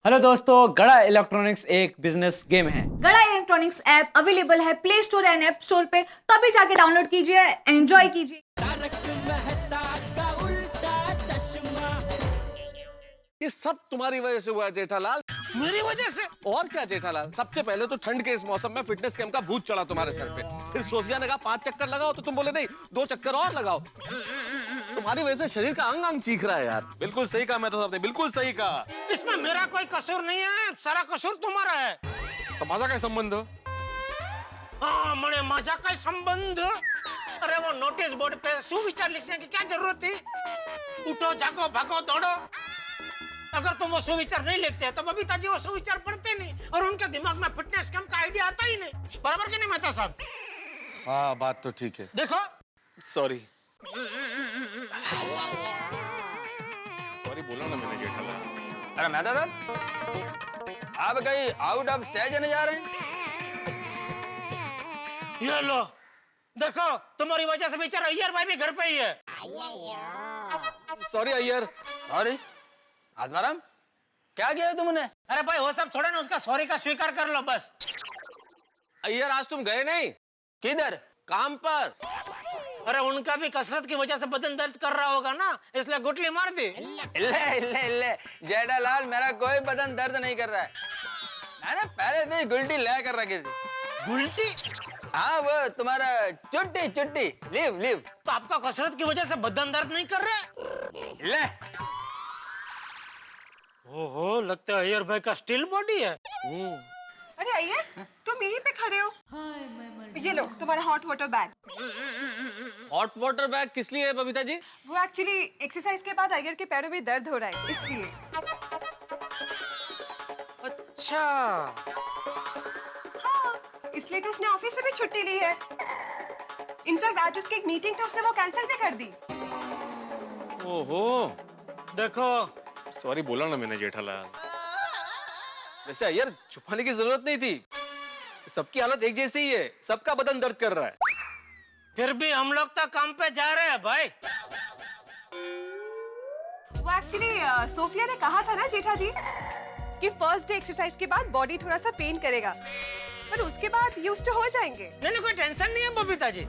Hello दोस्तों, गड़ा electronics एक बिजनेस गेम है। गड़ा इलेक्ट्रॉनिक्स ऐप अवेलेबल है play store and app store पे, तभी जाके डाउनलोड कीजिए, एंजॉय कीजिए। ये सब तुम्हारी वजह से हुआ है जेठालाल। मेरी वजह से? और क्या जेठालाल, सबसे पहले तो ठंड के इस मौसम में फिटनेस कैंप का भूत चढ़ा तुम्हारे सर पे। फिर सोफिया ने कहा 5 चक्कर लगाओ, तो तुम बोले नहीं 2 चक्कर और लगाओ। तुम्हारी वजह से शरीर का अंग अंग चीख रहा है यार। बिल्कुल सही कहा मेहता साहब ने, बिल्कुल सही कहा। इसमें मेरा कोई कसूर नहीं है, सारा कसूर तुम्हारा है। तो मजा का संबंध? हाँ, मने मजा का संबंध। अरे वो नोटिस बोर्ड पे सुविचार लिखने की क्या जरूरत थी? उठो जागो भागो दौड़ो। अगर तुम वो सुविचार नहीं लिखते तो बबीता जी वो सुविचार पढ़ते नहीं और उनके दिमाग में फिटनेस कैंप का आइडिया आता ही नहीं। बराबर कि नहीं मेहता साहब? हाँ, बात तो ठीक है। देखो, सॉरी बोला ना मैंने जेठालाल। अरे मेहता साहब, आप कहीं आउट ऑफ स्टेज नहीं जा रहे हैं? ये लो देखो, तुम्हारी वजह से बेचारा अय्यर भाई भी घर पे ही है। सॉरी अय्यर। सॉरी आत्माराम, क्या किया है तुमने? अरे भाई वो सब छोड़ो ना, उसका सॉरी का स्वीकार कर लो बस। अय्यर, आज तुम गए नहीं किधर? काम पर? अरे उनका भी कसरत की वजह से बदन दर्द कर रहा होगा ना, इसलिए गुटली मार दी। ले जेठालाल, मेरा कोई बदन दर्द नहीं कर रहा है। मैंने पहले से ही गुल्टी ले कर रखी थी। गुलटी? हाँ, वो तुम्हारा चुट्टी लीव। तो आपका कसरत की वजह से बदन दर्द नहीं कर रहा? ले ओहो, लगता है अय्यर भाई का स्टील बॉडी है। अरे अय्यर, तुम यहीं पे खड़े हो? ये लो तुम्हारा hot water bag. Hot water bag किस लिए है बबीता जी? वो एक्चुअली एक्सरसाइज के बाद अय्यर के पैरों में दर्द हो रहा है, इसलिए। अच्छा, हाँ, इसलिए तो उसने ऑफिस से भी छुट्टी ली है। इनफैक्ट आज उसकी एक मीटिंग थी, उसने वो कैंसिल भी कर दी। ओहो, देखो सॉरी बोला ना मैंने जेठालाल। वैसे अय्यर, छुपाने की जरूरत नहीं थी। सबकी हालत एक जैसी ही है, सबका बदन दर्द कर रहा है। फिर भी हम लोग तो काम पे जा रहे हैं भाई। वो एक्चुअली सोफिया ने कहा था ना जेठा जी कि फर्स्ट डे एक्सरसाइज के बाद बॉडी थोड़ा सा पेन करेगा, पर उसके बाद यूज्ड टू हो जाएंगे। नहीं, कोई टेंशन नहीं है बबीता जी।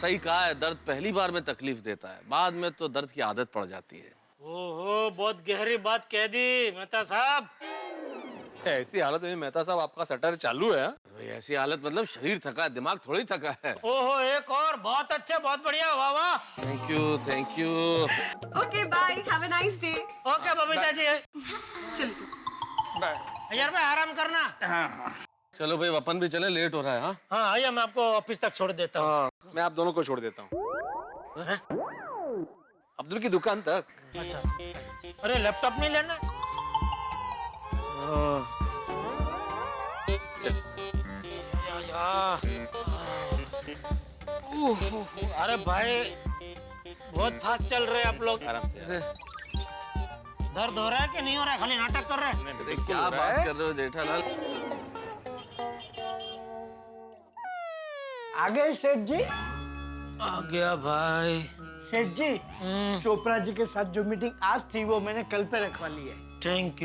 सही कहा है, दर्द पहली बार में तकलीफ देता है, बाद में तो दर्द की आदत पड़ जाती है। ओहो, बहुत गहरी बात कह दी मेहता साहब। ऐसी हालत में मेहता साहब आपका सटर चालू है? ऐसी हालत मतलब शरीर थका है, दिमाग थोड़ी थका है। ओहो, एक और, बहुत अच्छे, बहुत बढ़िया, वाह वाह। Thank you. Okay bye, have a nice day. Okay Babita ji. चलो अय्यर भाई आराम करना। चलो भाई, अपन भी चले, लेट हो रहा है। हाँ हाँ, आइए मैं आपको ऑफिस तक छोड़ देता हूँ। मैं आप दोनों को छोड़ देता हूँ अब्दुल की दुकान तक। अच्छा। अरे लैपटॉप नहीं लेना? अरे भाई बहुत फास्ट चल रहे हैं आप लोग। आराम से। दर्द हो रहा है कि नहीं हो रहा है? खाली नाटक कर रहे हैं। अरे क्या बात कर रहे हो जेठालाल? आ गए सेठ जी? आ गया भाई। सेठ जी, चोपड़ा जी के साथ जो मीटिंग आज थी वो मैंने कल पे रखवा ली है। थैंक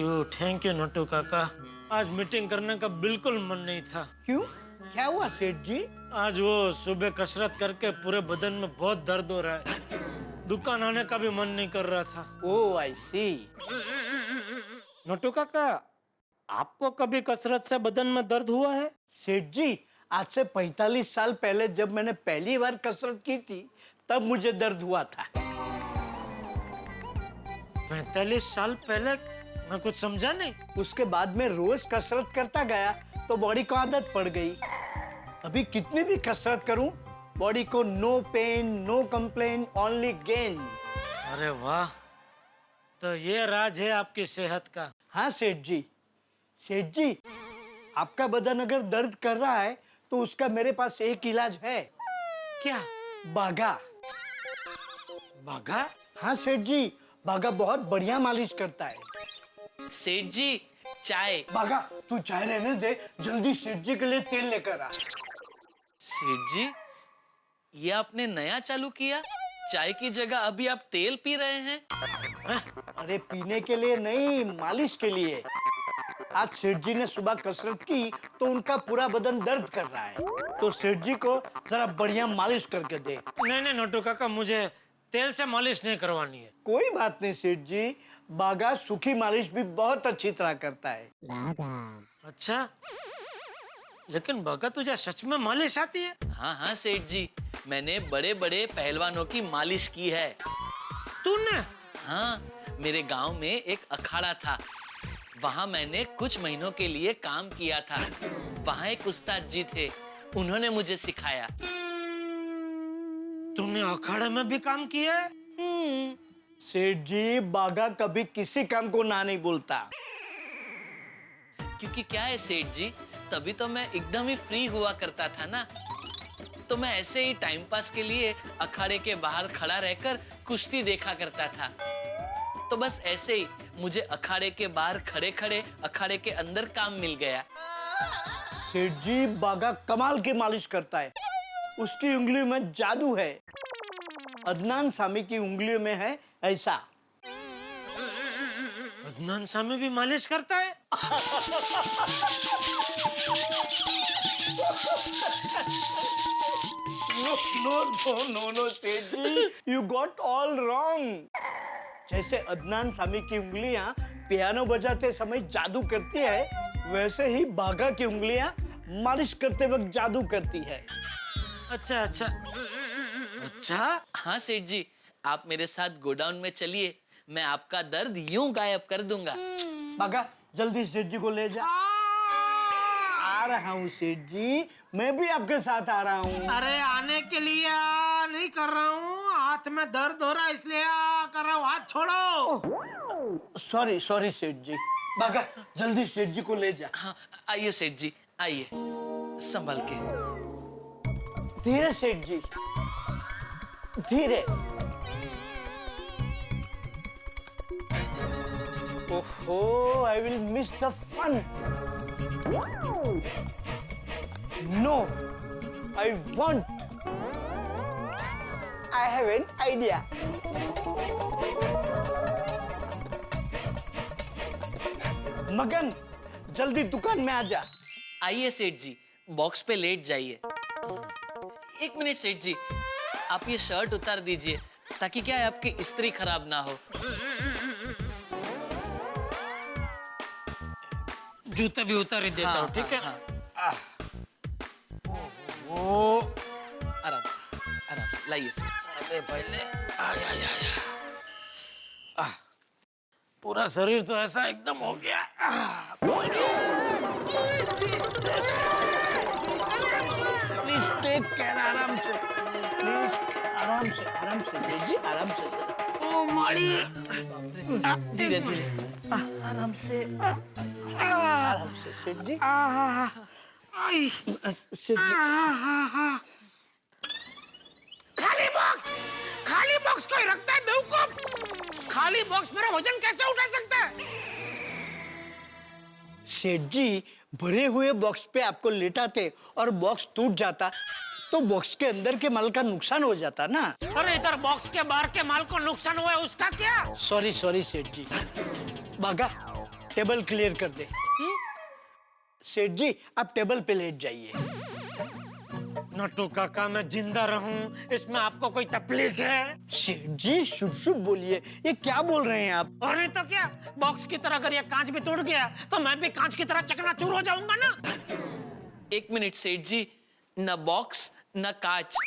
यू नट्टू काका। आज मीटिंग करने का बिल्कुल मन नहीं था। क्यों, क्या हुआ सेठ जी? आज वो सुबह कसरत करके पूरे बदन में बहुत दर्द हो रहा है, दुकान आने का भी मन नहीं कर रहा था। ओह आई सी। नट्टू काका, आपको कभी कसरत से बदन में दर्द हुआ है? सेठ जी, आज से 45 साल पहले जब मैंने पहली बार कसरत की थी तब मुझे दर्द हुआ था। 45 साल पहले? मैं कुछ समझा नहीं। उसके बाद में रोज कसरत करता गया तो बॉडी को आदत पड़ गई। अभी कितनी भी कसरत करूं, बॉडी को no pain no complain only gain. अरे वाह, तो ये राज है आपकी सेहत का। हाँ सेठ जी। सेठ जी, आपका बदन अगर दर्द कर रहा है तो उसका मेरे पास एक इलाज है। क्या? बाघा। बाघा? हाँ सेठ जी, बाघा बहुत बढ़िया मालिश करता है। सेठ जी, चाय। बाघा, तू चाय रहने दे, जल्दी सेठ जी के लिए तेल लेकर आ। सेठ जी, ये आपने नया चालू किया? चाय की जगह अभी आप तेल पी रहे हैं? अरे पीने के लिए नहीं, मालिश के लिए। आज सेठ जी ने सुबह कसरत की तो उनका पूरा बदन दर्द कर रहा है, तो सेठ जी को जरा बढ़िया मालिश करके दे। नहीं नहीं नोटू काका, मुझे तेल से मालिश नहीं करवानी है। कोई बात नहीं सेठ जी, बागा सूखी मालिश भी बहुत अच्छी तरह करता है। अच्छा, लेकिन बागा तुझे सच में मालिश आती है? हाँ हाँ सेठ जी, मैंने बड़े बड़े पहलवानों की मालिश की है। तूने? हाँ, मेरे गांव में एक अखाड़ा था, वहाँ मैंने कुछ महीनों के लिए काम किया था। वहाँ एक उस्ताद जी थे, उन्होंने मुझे सिखाया। तूने अखाड़े में भी काम किया है? सेठ जी, बागा कभी किसी काम को ना नहीं बोलता। क्योंकि क्या है सेठ जी, तभी तो मैं एकदम ही फ्री हुआ करता था ना, तो मैं ऐसे ही टाइम पास के लिए अखाड़े के बाहर खड़ा रहकर कुश्ती देखा करता था। तो बस ऐसे ही मुझे अखाड़े के बाहर खड़े खड़े अखाड़े के अंदर काम मिल गया। सेठ जी, बागा कमाल की मालिश करता है, उसकी उंगली में जादू है। अदनान सामी की उंगलियों में है ऐसा। अदनान सामी भी मालिश करता है? No, सेठ जी, you got all wrong. जैसे अदनान सामी की उंगलियां पियानो बजाते समय जादू करती है, वैसे ही बागा की उंगलियां मालिश करते वक्त जादू करती है। अच्छा अच्छा अच्छा। हाँ सेठ जी, आप मेरे साथ गोडाउन में चलिए, मैं आपका दर्द यूं गायब कर दूंगा। बागा, जल्दी सेठ जी को ले जा। आ रहा हूँ सेठ जी, मैं भी आपके साथ आ रहा हूँ। अरे आने के लिए नहीं कर रहा हूँ, हाथ में दर्द हो रहा है इसलिए कर रहा हूँ, हाथ छोड़ो। सॉरी सेठ जी। बागा, जल्दी सेठ जी को ले जा। हाँ आइए सेठ जी, आइए, संभल के। धीरे सेठ जी, धीरे। ओहो, I will miss the fun. No, I want. I have an idea. मगन, जल्दी दुकान में आ जा। आइए सेठ जी, बॉक्स पे लेट जाइए। एक मिनट सेठ जी, आप ये शर्ट उतार दीजिए, ताकि क्या है आपकी इस्त्री खराब ना हो। जूते भी उतार ही देता हूँ, ठीक है? हाँ। ओ आराम से लाइए। अरे पहले पूरा शरीर तो ऐसा एकदम हो गया। प्लीज टेक केयर, आराम से, प्लीज आराम से, आराम से सेठ जी, आराम से। ओ माड़ी, धीरे धीरे, आराम से। आराम से सेठ जी। आई सेठ जी, खाली बॉक्स कोई रखता है बेवकूफ? खाली बॉक्स मेरा वजन कैसे उठा सकता है? सेठ जी, भरे हुए बॉक्स पे आपको लेटाते और बॉक्स टूट जाता तो बॉक्स के अंदर के माल का नुकसान हो जाता ना। अरे इधर बॉक्स के बाहर के माल को नुकसान हुआ है, उसका क्या? सॉरी सेठ जी। बागा, टेबल क्लियर कर दे। सेठ जी, आप टेबल पे लेट जाइए। नट्टू काका, मैं जिंदा रहूं इसमें आपको कोई तकलीफ है? सेठ जी, शुभ शुभ बोलिए, ये क्या बोल रहे हैं आप? और नहीं तो क्या, बॉक्स की तरह अगर ये कांच भी टूट गया तो मैं भी कांच की तरह चकनाचूर हो जाऊंगा ना। एक मिनट सेठ जी, न बॉक्स न कांच,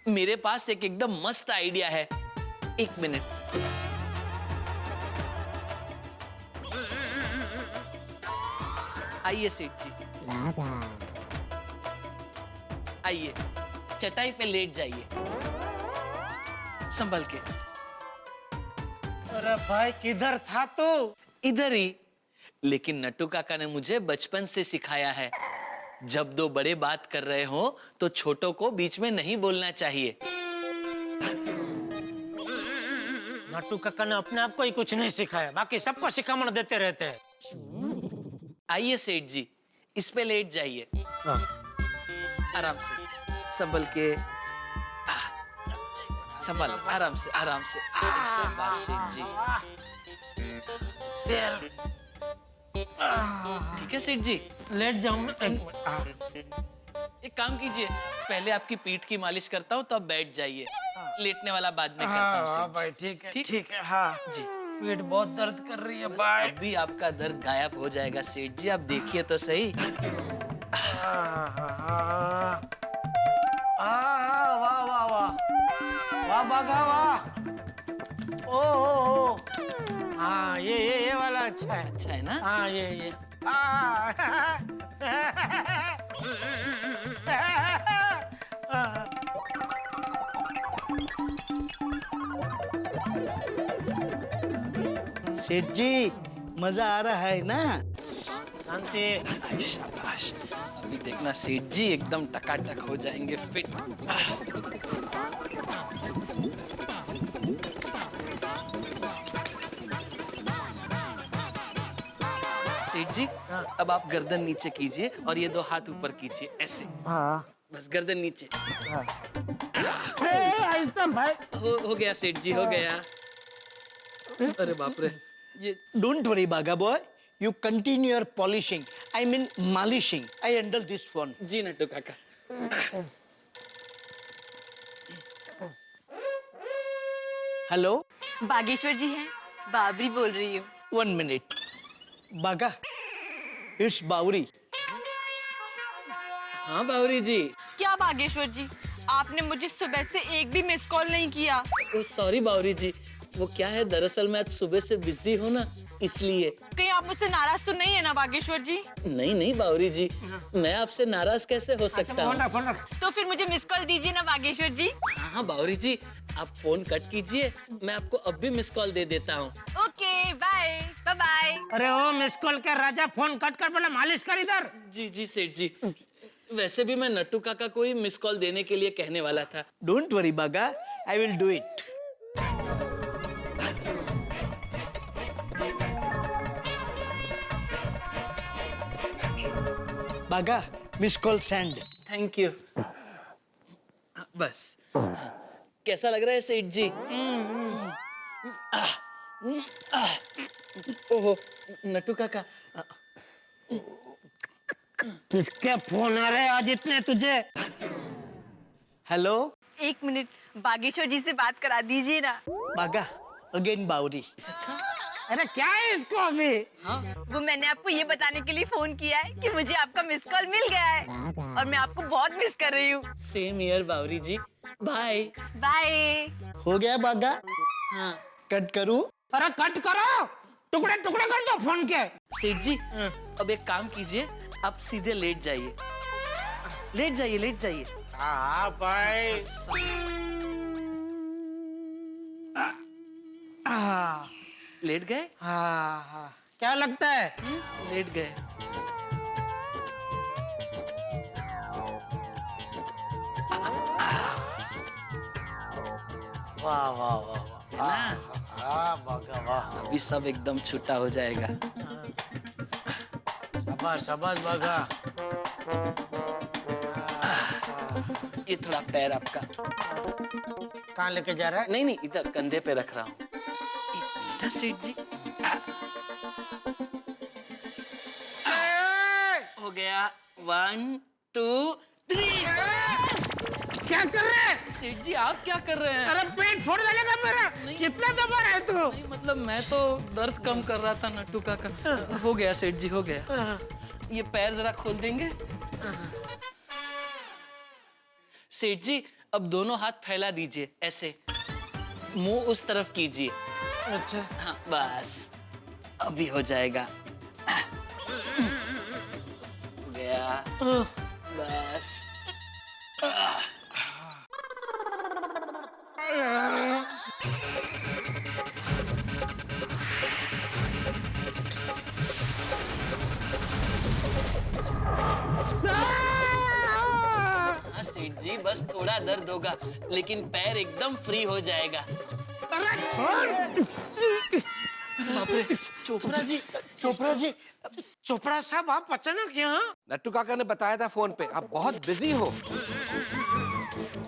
मेरे पास एक एकदम मस्त आइडिया है। एक मिनट। आइए सेठ जी, आइए, चटाई पे लेट जाइए, संभल के। अरे भाई, किधर था तू? इधर ही। लेकिन नट्टू काका ने मुझे बचपन से सिखाया है, जब दो बड़े बात कर रहे हो तो छोटों को बीच में नहीं बोलना चाहिए। नट्टू काका ने अपने आप को ही कुछ नहीं सिखाया, बाकी सबको शिखामण देते रहते हैं। आइए सेठ जी, इस पे लेट जाइए, आराम से, संभल के, संभाल, आराम से आराम से। शाबाश सेठ जी। ठीक है सेठ जी, लेट जाऊं ना, एक मिनट। एक काम कीजिए, पहले आपकी पीठ की मालिश करता हूँ तो आप बैठ जाइए, लेटने वाला बाद में करता हूँ हाँ सेठ भाई, जी। ठीक है, ठीक है, हाँ जी। पेट बहुत दर्द कर रही है बस बाय। अभी आपका दर्द गायब हो जाएगा सेठ जी, आप देखिए तो सही। वाह वाह वाह वाह बाघा वाह। ओ हाँ, ये वाला अच्छा है। अच्छा है ना? हाँ, ये सेठ जी मजा आ रहा है ना? शांति। शाबाश, अभी देखना सेठ जी एकदम टकाटक हो जाएंगे फिट। सेठ जी, अब आप गर्दन नीचे कीजिए और ये दो हाथ ऊपर कीजिए, ऐसे। हाँ, बस गर्दन नीचे। ऐसा भाई। हो गया सेठ जी, हो गया। अरे बाप रे, ये Don't worry, Baga boy. You continue your polishing. I mean malishing. I handle this one. जी नट्टू काका। Hello? बागेश्वर जी हैं, बाबरी बोल रही हूँ। 1 minute. Baga, it's Bauri. हाँ बावरी जी। क्या बागेश्वर जी, आपने मुझे सुबह से एक भी मिस कॉल नहीं किया। सॉरी बावरी जी, वो क्या है, दरअसल मैं आज सुबह से बिजी हूँ ना, इसलिए। कहीं आप मुझसे नाराज तो नहीं है ना बागेश्वर जी? नहीं नहीं बावरी जी, मैं आपसे नाराज कैसे हो सकता हूँ? फोन रख। तो फिर मुझे मिस कॉल दीजिए ना बागेश्वर जी। हाँ बावरी जी, आप फोन कट कीजिए, मैं आपको अब भी मिस कॉल दे देता हूँ। Okay bye bye bye. अरे ओ मिस कॉल के राजा, फोन कट कर, बोला मालिश कर इधर। जी जी सेठ जी, वैसे भी मैं नट्टू काका को ही मिस कॉल देने के लिए कहने वाला था। Don't worry, Baga. I will do it. Baga, miss call send. Thank you. बस, कैसा लग रहा है सेठ जी? ओहो नट्टू काका, किसके फोन आ रहे आज इतने तुझे? Hello? एक मिनट, बागेश्वर जी से बात करा दीजिए ना। Baga, again Bauri. अरे क्या है इसको अभी? वो मैंने आपको ये बताने के लिए फोन किया है कि मुझे आपका मिस कॉल मिल गया है और मैं आपको बहुत मिस कर रही हूँ। सेम ईयर बावरी जी, बाय। बाय। हो गया बागा? हाँ कट करूं? अरे कट करो, टुकड़े टुकड़े कर दो फोन के। सेठ जी, अब एक काम कीजिए, आप सीधे लेट जाइए, लेट जाइए, लेट जाइए। हाँ भाई। लेट गए? हाँ, क्या लगता है? लेट गए। वाह वाह वाह वाह। ना? हाँ बागा वाह। अभी सब एकदम छुट्टा हो जाएगा। शाबाश शाबाश बागा। ये थोड़ा पैर आपका। कहाँ लेके जा रहा है? नहीं नहीं, इधर कंधे पे रख रहा हूँ। इधर सेठ जी। हो गया, 1 2 3। क्या कर रहे हैं? सेठ जी आप क्या कर रहे हैं? अरे पेट फोड़ डालेगा मेरा। कितना दबा रहा है तू? नहीं, मतलब मैं तो दर्द कम कर रहा था नट्टू काका। हो गया सेठ जी, हो गया। ये पैर जरा खोल देंगे? सेठ जी, अब दोनों हाथ फैला दीजिए, ऐसे मुंह उस तरफ कीजिए। अच्छा। हाँ बस, अभी हो जाएगा। हो गया, बस। हाँ सेठ जी, बस थोड़ा दर्द होगा, लेकिन पैर एकदम फ्री हो जाएगा। अरे छोड़। बाप रे, चोपड़ा जी। चोपड़ा जी, चोपड़ा साहब आप अचानक यहाँ? नट्टू काका ने बताया था फोन पे, आप बहुत बिजी हो।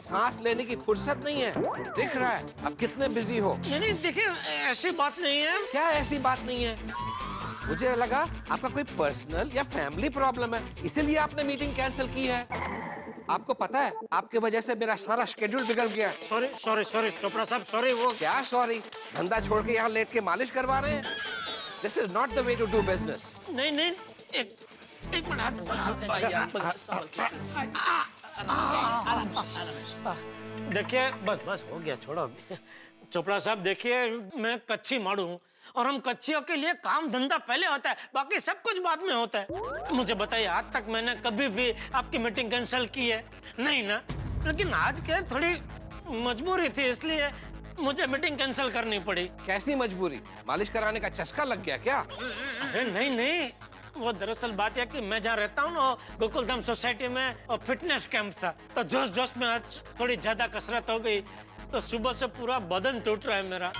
सांस लेने की फुर्सत नहीं है। दिख रहा है आप कितने बिजी हो। नहीं देखिए, ऐसी बात नहीं है। क्या ऐसी बात नहीं है? मुझे लगा आपका कोई पर्सनल या फैमिली प्रॉब्लम है, इसीलिए आपने मीटिंग कैंसिल की है। आपको पता है आपके वजह से मेरा सारा शेड्यूल बिगड़ गया। सॉरी सॉरी सॉरी चोपड़ा साहब, सॉरी। वो क्या सॉरी? धंधा छोड़ के यहाँ लेट के मालिश करवा रहे हैं? This is not the way to do business. नहीं, एक मिनट। देखिए, बस हो गया, छोड़ो। चोपड़ा साहब देखिए, मैं कच्ची मारू हूँ और हम कच्चियों के लिए काम धंधा पहले होता है, बाकी सब कुछ बाद में होता है। मुझे बताइए, आज तक मैंने कभी भी आपकी मीटिंग कैंसिल की है? नहीं ना। लेकिन आज क्या थोड़ी मजबूरी थी, इसलिए मुझे मीटिंग कैंसिल करनी पड़ी। कैसी मजबूरी? मालिश कराने का चस्का लग गया क्या? अरे नहीं, वो दरअसल बात है कि मैं जहाँ रहता हूँ ना, गोकुलधाम सोसाइटी में फिटनेस कैंप था, तो जोश में आज थोड़ी ज्यादा कसरत हो गई, तो सुबह से पूरा बदन टूट रहा है मेरा।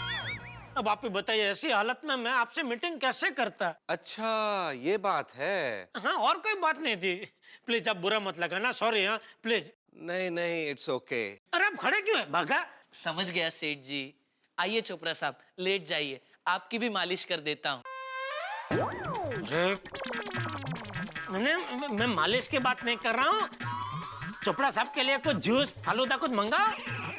अब आप ही बताइए, ऐसी हालत में मैं आपसे मीटिंग कैसे करता? अच्छा, ये बात है। हाँ, और कोई बात नहीं थी। प्लीज आप बुरा मत लगाना, सॉरी। हाँ प्लीज। नहीं, इट्स ओके। अरे आप खड़े क्यों है भागा? समझ गया सेठ जी। आइए चोपड़ा साहब, लेट जाइए, आपकी भी मालिश कर देता हूँ। मैं मालिश की बात नहीं कर रहा हूँ। चोपड़ा साहब के लिए कुछ जूस फालूदा कुछ मंगाओ।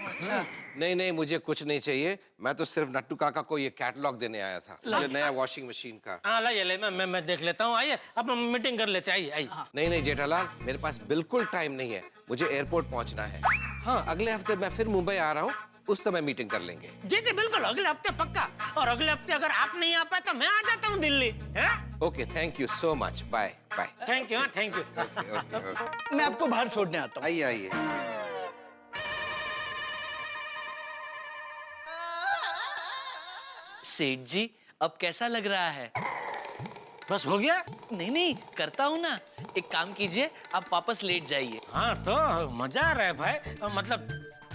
अच्छा। नहीं, मुझे कुछ नहीं चाहिए। मैं तो सिर्फ नट्टू काका को ये कैटलॉग देने आया था, ये नया वॉशिंग मशीन का। हाँ ले, मैं देख लेता हूँ। आइए, अब हम मीटिंग कर लेते हैं। आइए। नहीं जेठालाल, मेरे पास बिल्कुल टाइम नहीं है, मुझे एयरपोर्ट पहुंचना है। हाँ, अगले हफ्ते मैं फिर मुंबई आ रहा हूँ, उस समय मीटिंग कर लेंगे। जी बिल्कुल, अगले हफ्ते पक्का। और अगले हफ्ते अगर आप नहीं आ पाए तो मैं आ जाता हूँ Delhi. Okay, thank you so much. Bye. Thank you. मैं आपको बाहर छोड़ने आता हूँ। आइए। सेठ जी, अब कैसा लग रहा है? बस हो गया? नहीं, करता हूँ ना। एक काम कीजिए, आप वापस लेट जाइए। हाँ तो मजा आ रहा है भाई, मतलब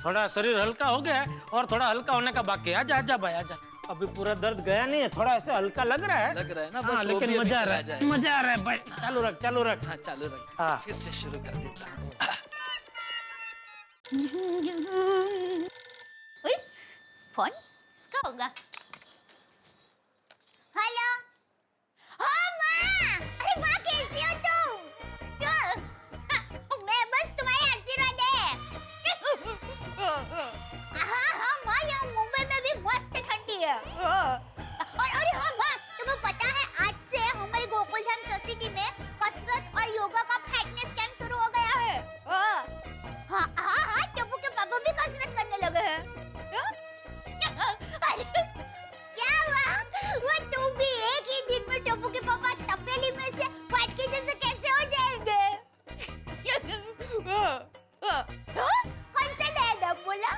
थोड़ा शरीर हल्का हो गया है और थोड़ा हल्का होने का बाकी है। आजा भाई, आजा। अभी पूरा दर्द गया नहीं है, थोड़ा ऐसे हल्का लग रहा है ना? हाँ, बस लेकिन मजा आ रहा है, मजा आ रहा है भाई। चालू रख। हाँ, चालू रख। हाँ। फिर से शुरू कर देता हूँ। फोन इसका होगा। हेलो। हाँ माँ, अरे माँ कैसी हो तुम? मैं बस तुम्हारे आशीर्वाद है। हाँ माँ, यहाँ मुंबई में भी मस्त ठंडी है। अरे हाँ माँ, तुम्हें पता है आज से हमारे गोकुलधाम सोसाइटी में कसरत और योगा का फिटनेस कैंप शुरू हो गया है। हाँ, टप्पू के पापा भी कसरत करने लगे हैं। अरे क्या हुआ? वो तुम भी एक ही दिन में टप्पू के पापा तपेली में से फाटके जैसे कैसे हो जाएंगे? कौन सा डायलॉग बोला?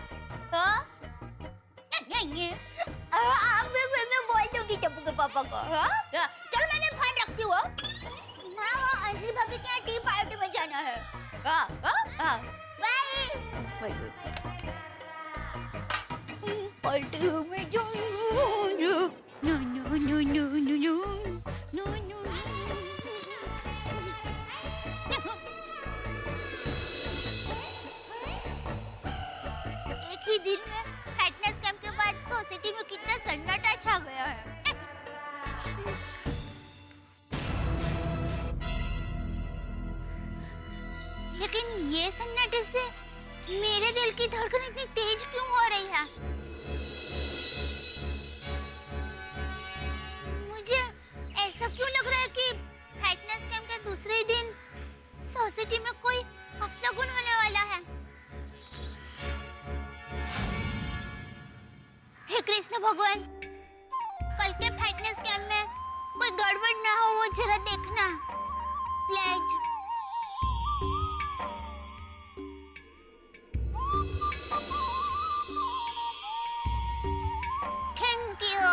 मैं बोल दूंगी टप्पू के पापा को। चलो मैं फोन रखती हूँ। हाँ, वो अंजलि भाभी के यहाँ टी पार्टी में जाना है। बाय। पार्टी में जाऊँ। एक ही दिन में फिटनेस कैंप के बाद सोसाइटी में कितना सन्नाटा छा गया है। लेकिन ये सन्नाटे से मेरे दिल की धड़कन इतनी तेज क्यों हो रही है? मुझे ऐसा क्यों लग रहा है कि फिटनेस कैंप के दूसरे ही दिन सोसाइटी में कोई अपशगुन होने वाला है। हे कृष्ण भगवान, कल के फिटनेस कैंप में कोई गड़बड़ ना हो, वो जरा देखना प्लीज। Thank you.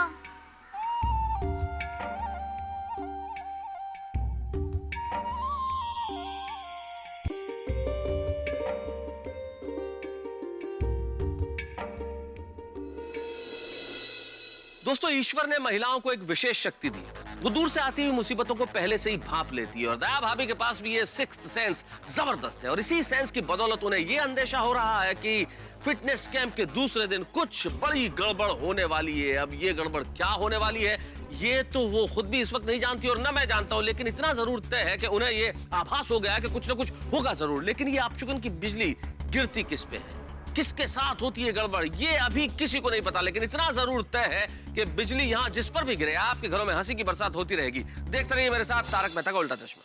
दोस्तों, ईश्वर ने महिलाओं को एक विशेष शक्ति दी है। वो दूर से आती हुई मुसीबतों को पहले से ही भांप लेती है और दया भाभी के पास भी ये सिक्स्थ सेंस जबरदस्त है और इसी सेंस की बदौलत उन्हें ये अंदेशा हो रहा है कि फिटनेस कैंप के दूसरे दिन कुछ बड़ी गड़बड़ होने वाली है। अब ये गड़बड़ क्या होने वाली है ये तो वो खुद भी इस वक्त नहीं जानती और न मैं जानता हूं, लेकिन इतना जरूर तय है कि उन्हें ये आभास हो गया कि कुछ ना कुछ होगा जरूर। लेकिन ये आपचुकन की बिजली गिरती किस पे है, किसके साथ होती है गड़बड़, ये अभी किसी को नहीं पता। लेकिन इतना जरूर तय है कि बिजली यहां जिस पर भी गिरे आपके घरों में हंसी की बरसात होती रहेगी। देखते रहिए मेरे साथ तारक मेहता का उल्टा चश्मा।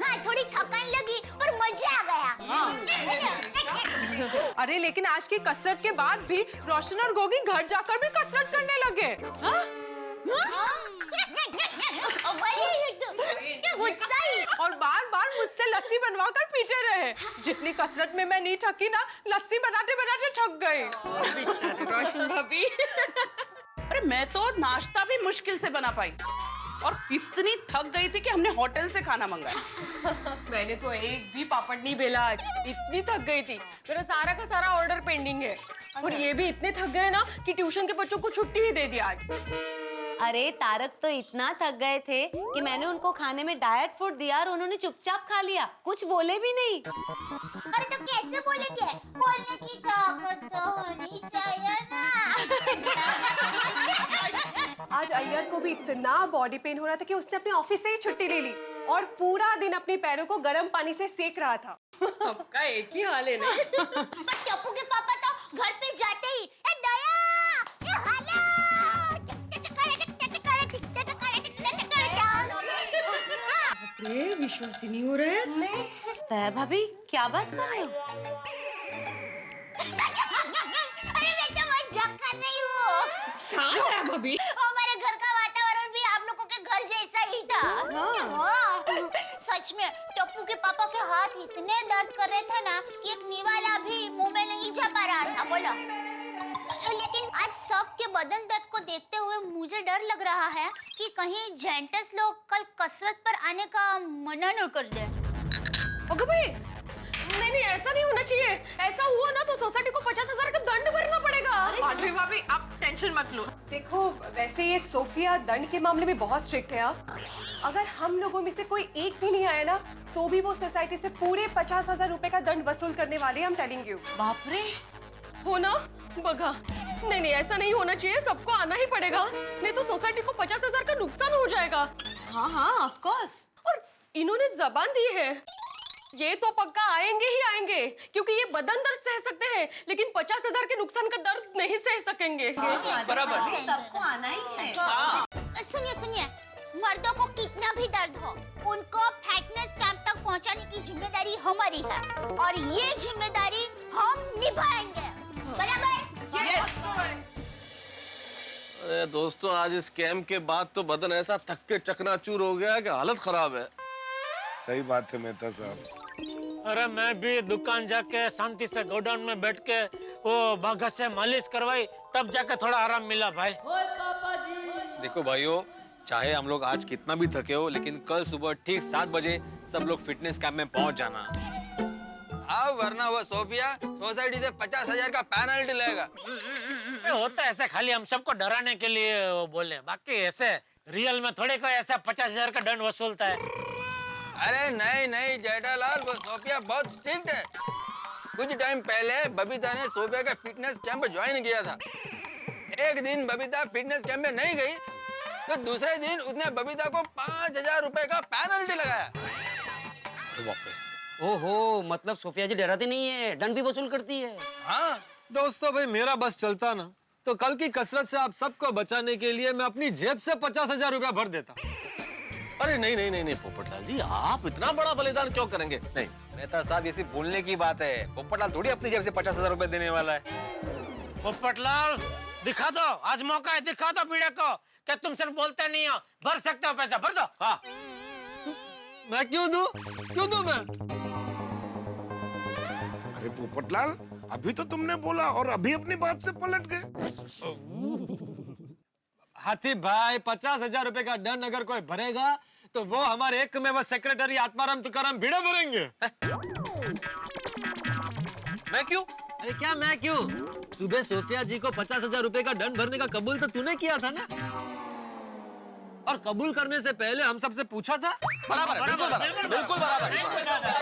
हाँ, थोड़ी थकान लगी पर मजा आ गया। अरे लेकिन आज की कसरत के बाद भी रोशन और गोगी घर जाकर भी कसरत करने लगे। और बार बार मुझसे लस्सी बनवा कर पीते रहे। जितनी कसरत में मैं नहीं थकी ना, लस्सी बनाते बनाते थक गई। बेचारे रोशन भाभी। अरे मैं तो नाश्ता भी मुश्किल से बना पाई और इतनी थक गई थी कि हमने होटल से खाना मंगाया। मैंने तो एक भी पापड़ नहीं बेला आज, इतनी थक गई थी। मेरा सारा का सारा ऑर्डर पेंडिंग है और ये भी इतने थक गए ना कि ट्यूशन के बच्चों को छुट्टी ही दे दी आज। अरे तारक तो इतना थक गए थे कि मैंने उनको खाने में डाइट फूड दिया और उन्होंने चुपचाप खा लिया, कुछ बोले भी नहीं। अरे तो कैसे बोलेंगे? बोलने की ताकत तो होनी चाहिए ना। आज अय्यर को भी इतना बॉडी पेन हो रहा था कि उसने अपने ऑफिस से ही छुट्टी ले ली और पूरा दिन अपने पैरों को गर्म पानी से सेक रहा था। सबका एक ही हाल है ना। पर टप्पू के पापा तो घर पे जाते ही ए दया, ए हालो, अरे विश्वास ही नहीं हो रहा है। नहीं। दया भाभी क्या बात कर रहे हो? अरे मैं तो मजाक कर रही हूँ। भाभी हमारे घर का वातावरण भी आप लोगों के घर जैसा ही था। हाँ। सच में टप्पू के पापा के हाथ इतने दर्द कर रहे थे ना कि एक निवाला भी मुंह में नहीं जा पा रहा था। बोलो। लेकिन आज सबके बदन दर्द को देखते हुए मुझे डर लग रहा है कि कहीं जेंटस लोग कल कसरत पर आने का मना न कर दे। ओके भाई, नहीं ऐसा नहीं होना चाहिए। ऐसा हुआ ना तो सोसाइटी को 50,000 का दंड भरना पड़ेगा। माधवी भाभी आप टेंशन मत लो। देखो वैसे ये सोफिया दंड के मामले में बहुत स्ट्रिक्ट है। अगर हम लोगों में से कोई एक भी नहीं आया ना तो भी वो सोसाइटी से पूरे 50,000 रुपए का दंड वसूल करने वाले हैं। I'm telling you। बाप रे। हो ना बगा, नहीं ऐसा नहीं होना चाहिए, सबको आना ही पड़ेगा, नहीं तो सोसाइटी को 50,000 का नुकसान हो जाएगा। हाँ हाँ ऑफ कोर्स। और इन्होंने जबान दी है, ये तो पक्का आएंगे ही आएंगे, क्योंकि ये बदन दर्द सह सकते हैं लेकिन 50,000 के नुकसान का दर्द नहीं सह सकेंगे। बराबर सबको आना ही है। सुनिए, मर्दों को कितना भी दर्द हो, उनको फिटनेस कैंप तक पहुंचाने की जिम्मेदारी हमारी है और ये जिम्मेदारी हम निभाएंगे। बराबर? यस। अरे दोस्तों, आज इस कैंप के बाद तो बदन ऐसा थक के चकनाचूर हो गया कि हालत खराब है। सही बात है मेहता साहब। अरे मैं भी दुकान जाके शांति से गोडाउन में बैठ के वो बाघा से मालिश करवाई, तब जाके थोड़ा आराम मिला भाई। देखो भाइयों, चाहे हम लोग आज कितना भी थके हो, लेकिन कल सुबह ठीक 7 बजे सब लोग फिटनेस कैंप में पहुंच जाना। हाँ, वरना वो सोफिया सोसाइटी से 50,000 का पेनल्टी लेगा। होता है ऐसे खाली हम सबको डराने के लिए वो बोले, बाकी ऐसे रियल में थोड़े कोई ऐसा 50,000 का दंड वसूलता है। अरे नहीं जेठालाल, वो सोफिया बहुत स्ट्रिक्ट है। कुछ टाइम पहले बबीता ने सोफिया का फिटनेस कैंप ज्वाइन किया था। एक दिन बबीता फिटनेस कैंप में नहीं गई तो दूसरे दिन उसने बबीता को 5,000 रुपए का पेनल्टी लगाया। ओहो, मतलब सोफिया जी डराती नहीं है, दंड भी वसूल करती है। हाँ दोस्तों, भाई मेरा बस चलता ना तो कल की कसरत से आप सबको बचाने के लिए मैं अपनी जेब से 50,000 रुपया भर देता। अरे नहीं पोपटलाल जी, आप इतना बड़ा बलिदान क्यों करेंगे? नहीं मेहता साहब, ये सिर्फ बोलने की बात है। पोपटलाल थोड़ी अपनी जेब से 50,000 रुपए देने वाला है। पोपटलाल दिखा दो, आज मौका है, दिखा दो पीड़े को कि तुम सिर्फ बोलते नहीं हो, भर सकते हो पैसा, भर दो। हाँ। मैं क्यों दूं मैं? अरे पोपटलाल, अभी तो तुमने बोला और अभी अपनी बात से पलट गए। हाथी भाई, 50,000 रुपए का दंड अगर कोई भरेगा तो वो हमारे एक में बस सेक्रेटरी आत्माराम तुकाराम भिड़े भरेंगे। मैं क्यों? अरे क्या मैं क्यों? सुबह सोफिया जी को 50,000 रुपए का दंड भरने का कबूल तो तूने किया था ना? और कबूल करने से पहले हम सबसे पूछा था। बराबर है, बिल्कुल बराबर।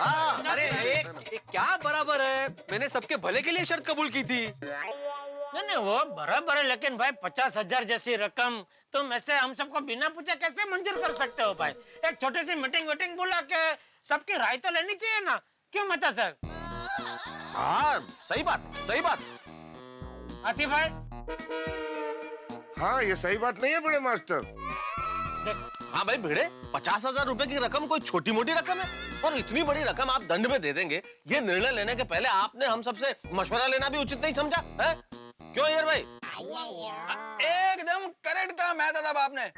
हाँ, अरे एक क्या बराबर है? मैंने सबके भले के लिए शर्त कबूल की थी। नहीं वो बराबर है, लेकिन भाई 50,000 जैसी रकम तुम ऐसे हम सबको बिना पूछे कैसे मंजूर कर सकते हो भाई? एक छोटी सी मीटिंग बुला के सबकी राय तो लेनी चाहिए ना, क्यों मता सर? हाँ सही बात। आती भाई। हाँ ये सही बात नहीं है बड़े मास्टर। हाँ भाई भिड़े, 50,000 रुपए की रकम कोई छोटी मोटी रकम है? और इतनी बड़ी रकम आप दंड में दे देंगे, ये निर्णय लेने के पहले आपने हम सबसे मशवरा लेना भी उचित नहीं समझा है? क्यों यार भाई? एकदम करेक्ट कहा मैं दादा बाप ने।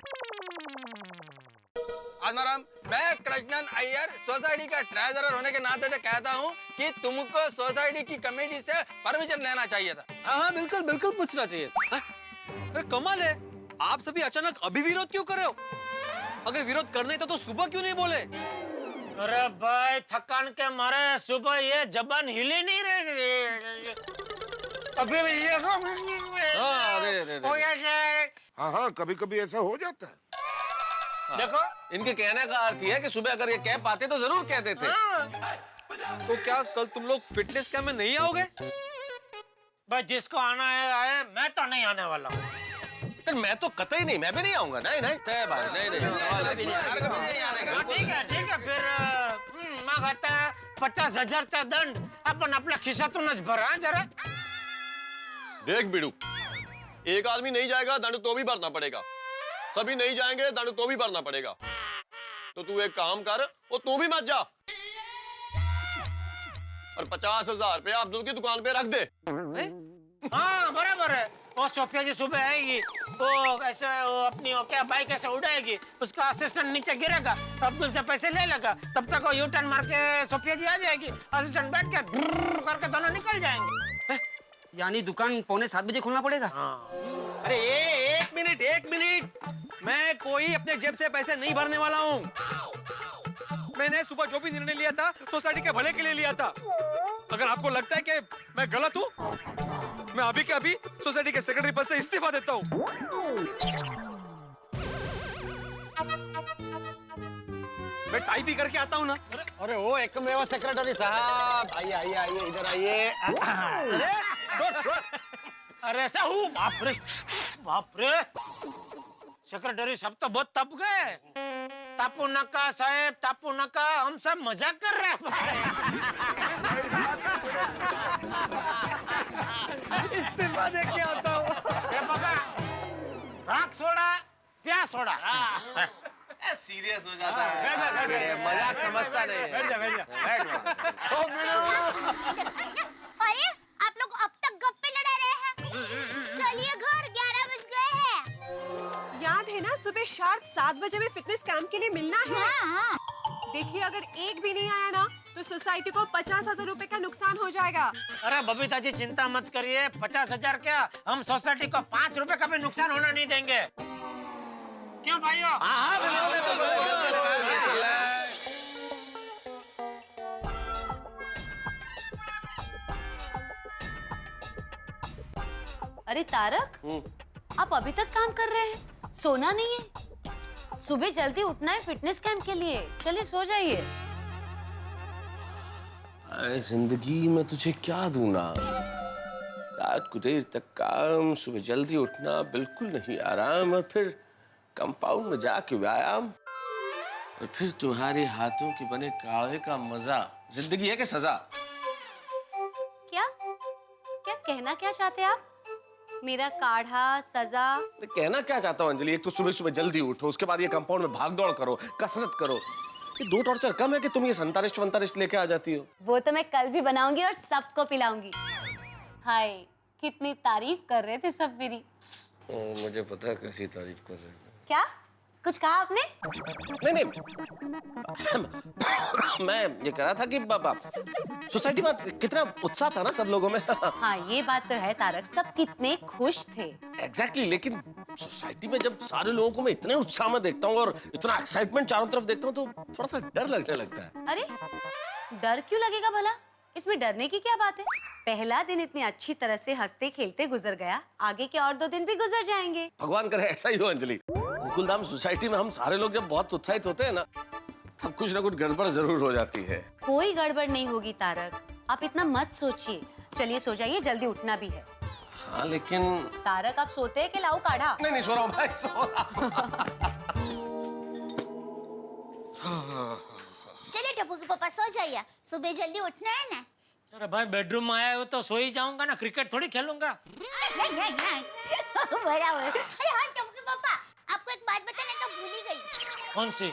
आत्माराम, मैं कृष्णन अय्यर सोसाइटी का ट्रेजरर होने के नाते से कहता हूँ कि तुमको सोसाइटी की कमेटी से परमिशन लेना चाहिए था। हाँ बिल्कुल पूछना चाहिए। अरे कमाल है, आप सभी अचानक अभी विरोध क्यों कर रहे हो? अगर विरोध करना ही था तो सुबह क्यों नहीं बोले? अरे भाई थकान के मारे सुबह ये जबान हिली नहीं रही। अभी भी हाँ कभी कभी ऐसा हो जाता है। देखो इनके कहने का अर्थ है कि सुबह अगर ये कह पाते तो जरूर कह देते। तो क्या कल तुम लोग फिटनेस कैंप में नहीं आओगे? भाई जिसको आना है आए, मैं तो नहीं आने वाला हूँ। मैं तो कतई नहीं, मैं भी नहीं आऊंगा। नहीं ठीक है फिर मग आता 50,000 चा दंड आपण आपल्या खिशातूनच भरा जरा। देख बिडू, एक आदमी नहीं जाएगा दंड तो भी भरना पड़ेगा, सभी नहीं जाएंगे दंड तो भी भरना पड़ेगा। तो तू एक काम कर, और तू भी मत जा और 50,000 रुपया अब्दुल की दुकान पे रख दे। हाँ बराबर है। वो सोफिया जी सुबह आएगी, वो ऐसे वो अपनी वो क्या बाइक ऐसे उड़ाएगी, उसका असिस्टेंट नीचे गिरेगा, अब्दुल से पैसे ले लेगा, तब तक वो यू टर्न मार के सोफिया जी आ जाएगी, असिस्टेंट बैठ के करके दोनों निकल जाएंगे। यानी दुकान 6:45 बजे खोलना पड़ेगा? अरे एक मिनट, मैं कोई अपने जेब से पैसे नहीं भरने वाला हूँ। मैंने सुबह जो भी निर्णय लिया था सोसाइटी के भले के लिए लिया था। अगर आपको लगता है कि मैं गलत हूँ, मैं अभी के अभी सोसाइटी के सेक्रेटरी पद से इस्तीफा देता हूँ। मैं टाइप ही करके आता हूँ ना। अरे वो एकमेव सेक्रेटरी साहब, आइए इधर आइए। अरे ऐसा हूँ, बाप रे सेक्रेटरी साहब तो बहुत तप गए। तापू नका साहेब, तापू नका, हम सब मजाक कर रहे हैं। इस्तीफा दे के आता हूँ। राख सोडा, प्यास सोडा। सीरियस हो जाता है, मजाक समझता नहीं है। अरे आप लोग अब तक गप्पे लड़ा रहे हैं? चलिए घर, 11 बज गए हैं। याद है ना सुबह शार्प 7 बजे में फिटनेस कैंप के लिए मिलना है। हाँ। देखिए अगर एक भी नहीं आया ना तो सोसाइटी को 50,000 रुपए का नुकसान हो जाएगा। अरे बबीता जी चिंता मत करिए, 50,000 क्या, हम सोसाइटी को 5 रुपए का भी नुकसान होना नहीं देंगे। क्यों भाइयों? अरे तारक, आप अभी तक काम कर रहे हैं? सोना नहीं है? सुबह जल्दी उठना है फिटनेस कैंप के लिए। चलिए सो जाइए। जिंदगी में तुझे क्या दूं ना, रात को देर तक काम, सुबह जल्दी उठना, बिल्कुल नहीं आराम, और फिर कंपाउंड में जाके व्यायाम, और फिर तुम्हारे हाथों के बने काढ़े का मजा। जिंदगी है कि सजा? क्या कहना क्या चाहते हैं आप? मेरा काढ़ा सजा? कहना क्या चाहता हूँ अंजलि, एक तो सुबह सुबह जल्दी उठो, उसके बाद ये कंपाउंड में भाग दौड़ करो, कसरत करो। ये 2 टॉर्चर कम है कि तुम ये संतारिष्ट लेके आ जाती हो। वो तो मैं कल भी बनाऊंगी और सबको पिलाऊंगी। हाय, कितनी तारीफ कर रहे थे सब मेरी। मुझे पता है कैसी तारीफ कर रहे हो। क्या कुछ कहा आपने? नहीं मैं ये कह रहा था कि सोसाइटी में कितना उत्साह था ना सब लोगों में। हाँ ये बात तो है तारक, सब कितने खुश थे। एग्जैक्टली, लेकिन सोसाइटी में जब सारे लोगों को मैं इतने उत्साह में देखता हूँ और इतना एक्साइटमेंट चारों तरफ देखता हूँ तो थोड़ा सा डर लगने लगता है। अरे डर क्यों लगेगा भला? इसमें डरने की क्या बात है? पहला दिन इतनी अच्छी तरह से हंसते खेलते गुजर गया, आगे के और 2 दिन भी गुजर जाएंगे। भगवान करे ऐसा ही हो अंजलि। गोकुलधाम सोसाइटी में हम सारे लोग जब बहुत उत्साहित होते हैं ना, तब कुछ ना कुछ गड़बड़ जरूर हो जाती है। कोई गड़बड़ नहीं होगी तारक, आप इतना मत सोचिए। चलिए सो जाइए, जल्दी उठना भी है। हाँ लेकिन तारक आप सोते हैं कि लाऊं काढ़ा? नहीं सो रहा हूँ भाई, सो रहा हूँ। चलिए टप्पू के पापा सो जाइए, सुबह जल्दी उठना है ना। अरे भाई बेडरूम में आया हो तो सो ही जाऊंगा ना, क्रिकेट थोड़ी खेलूंगा। बराबर। अरे हाँ टप्पू के पापा, आपको एक बात बताने तो भूल ही गई। कौन सी?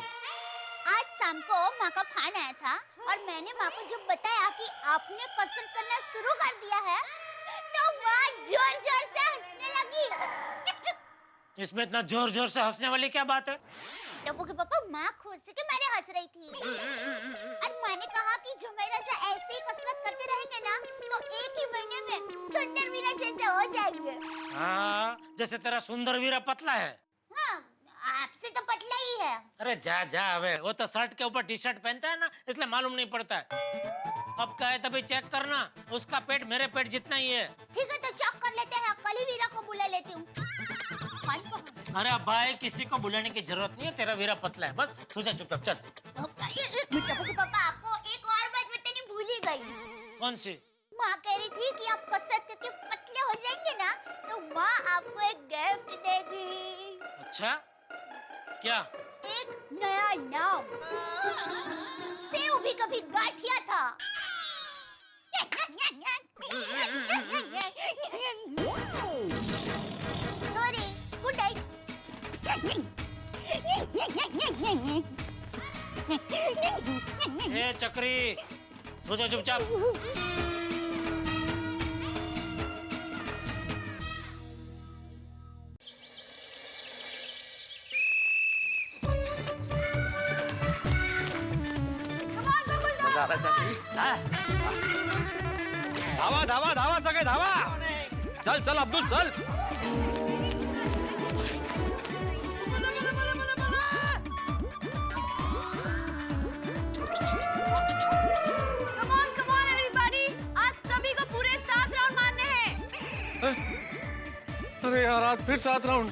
आज शाम को माँ का फोन आया था और मैंने माँ को जब बताया कि आपने कसरत करना शुरू कर दिया है, तो माँ जोर जोर से हंसने लगी। इसमें इतना जोर जोर से हंसने वाली क्या बात है? टप्पू के पापा, माँ खुशी के मारे हंस रही थी और माँ ने कहा कि झुमेर राजा ऐसे ही कसरत करते रहेंगे ना तो 1 ही महीने में सुंदर वीरा जैसे हो जाएंगे। हाँ, जैसे तेरा सुंदर वीरा पतला है। हाँ, आपसे तो पतला ही है। अरे जा जा, अबे वो तो शर्ट के ऊपर टी शर्ट पहनता है ना, इसलिए मालूम नहीं पड़ता है। अब कहे तभी चेक करना, उसका पेट मेरे पेट जितना ही है। ठीक है तो चेक कर लेते हैं, कल ही वीरा को बुला लेती हूँ। अरे भाई किसी को बुलाने की जरूरत नहीं है, तेरा वीरा पतला है, बस सो जा चुपचाप चल। टप्पू के पापा, आपको एक और बात बतानी भूल ही गई। कौन सी? माँ कह रही थी कि आप कसरत करके पतले हो जाएंगे ना तो माँ आपको एक गिफ्ट देगी। अच्छा क्या? एक नया नाम। सेव भी कभी गाठिया था। Sorry, good night. ए चक्री, सो जा चुपचाप। मजा आ रहा है चाची। धावा धावा धावा सगे धावा। चल चल अब्दुल चल। Come on everybody, आज सभी को पूरे 7 राउंड मारने हैं। अरे यार आज फिर 7 राउंड।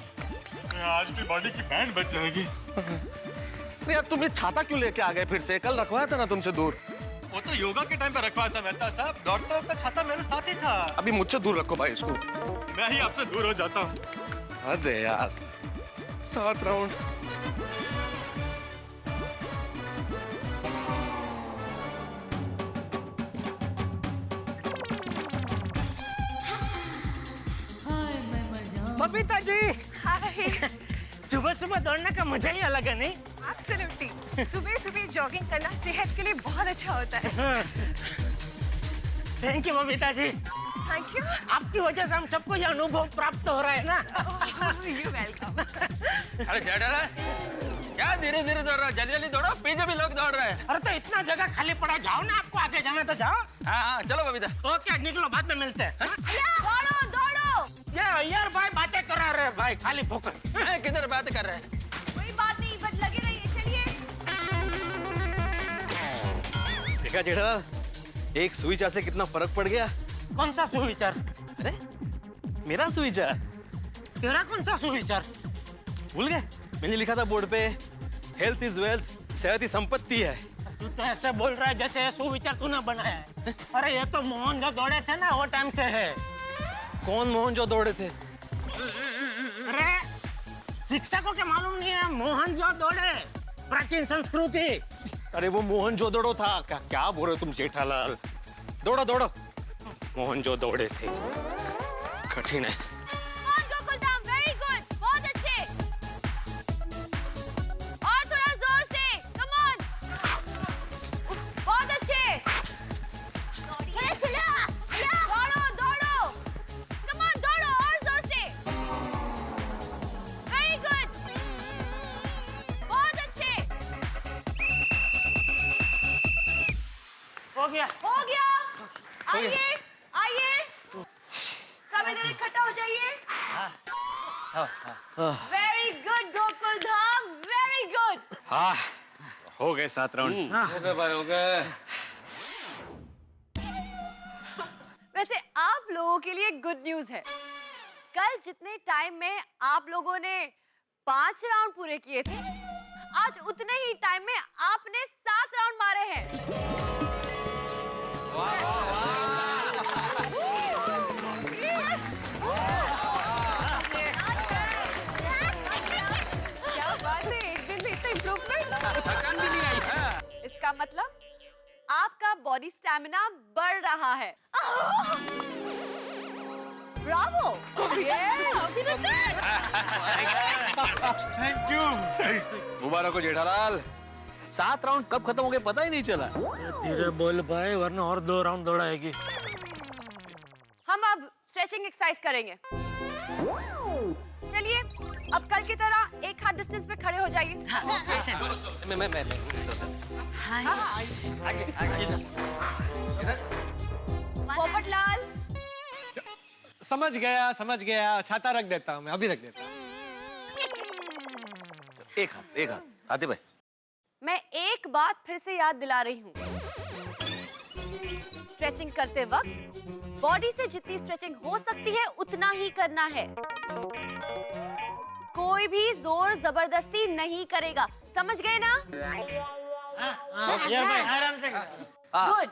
आज भी बॉडी की बैंड बच जाएगी। अरे यार तुम ये छाता क्यों लेके आ गए फिर से? कल रखवाया था ना तुमसे दूर। वो तो योगा के टाइम पे रखवाया था मेहता साहब, दौड़ता वक्त छाता मेरे साथ ही था। अभी मुझसे दूर रखो भाई इसको। मैं ही आपसे दूर हो जाता हूँ। अरे यार 7 राउंड। बबीता जी, सुबह सुबह दौड़ने का मजा ही अलग है नहीं? एब्सोल्युटली। सुबह सुबह जॉगिंग करना सेहत के लिए बहुत अच्छा होता है। Thank you Babita ji. Thank you. आपकी वजह से हम सबको ये अनुभव प्राप्त हो रहा है ना। You welcome. अरे क्या डर है? क्या धीरे धीरे दौड़ रहा है? जल्दी जल्दी दौड़ो, पीछे भी लोग दौड़ रहे हैं। अरे तो इतना जगह खाली पड़ा, जाओ ना, आपको आगे जाना तो जाओ। हाँ चलो बबीता। ओके निकलो, बाद में मिलते हैं। दौड़ो दौड़ो। ये यार भाई बातें करा रहे भाई, खाली फोकस। किधर बात कर रहे हैं? कोई बात नहीं, बस लगे रहिए, चलिए। देखा जेठालाल, एक सुविचार से कितना फर्क पड़ गया। कौन सा सुविचार? अरे मेरा सुविचार। तेरा कौन सा सुविचार? भूल गए? मैंने लिखा था बोर्ड पे, हेल्थ इज वेल्थ, सेहत ही संपत्ति है। तू तो ऐसे बोल रहा है जैसे ये सुविचार तूने बनाया है। अरे ये तो मोहन जो दौड़े थे ना वो टाइम से है। कौन मोहन जो दौड़े थे? अरे शिक्षकों के मालूम नहीं है? मोहन जो दौड़े, प्राचीन संस्कृति। अरे वो मोहन जो दौड़ो था। क्या बोल रहे हो तुम जेठालाल? दौड़ो दौड़ो। मोहन जो दौड़े थे। कठिन है। गोकुलधाम, वेरी गुड, बहुत अच्छे। और थोड़ा जोर से, कम ऑन। बहुत अच्छे। दौड़ो दौड़ो, कम ऑन दौड़ो और जोर से। वेरी गुड, बहुत अच्छे। हो गया। हो गया। आइए आइए, सब इधर इकट्ठा हो जाइए। Very good Gokuldham, very good. हाँ हो गए 7 राउंड। हो गए भाई, हो गए। लोगों के लिए गुड न्यूज है। कल जितने टाइम में आप लोगों ने 5 राउंड पूरे किए थे, आज उतने ही टाइम में आपने 7 राउंड मारे हैं। क्या बात है, एक दिन में इतना इम्प्रूवमेंट। थकान भी नहीं आई है। इसका मतलब आपका बॉडी स्टैमिना बढ़ रहा है। ब्रावो! Thank you. मुबारक हो जेठालाल। 7 राउंड कब खत्म हो गए पता ही नहीं चला। धीरे बोल भाई, वरना और 2 राउंड दौड़ाएगी। हम अब स्ट्रेचिंग एक्सरसाइज करेंगे। चलिए, अब कल की तरह एक हाथ डिस्टेंस पे खड़े हो जाइए। मैं पोपटलाल, समझ गया। छाता रख देता हूँ मैं, अभी रख देता हूँ। एक हाथ आते भाई। मैं एक बात फिर से याद दिला रही हूँ। स्ट्रेचिंग करते वक्त बॉडी से जितनी स्ट्रेचिंग हो सकती है उतना ही करना है। कोई भी जोर जबरदस्ती नहीं करेगा, समझ गए ना? आराम से। गुड।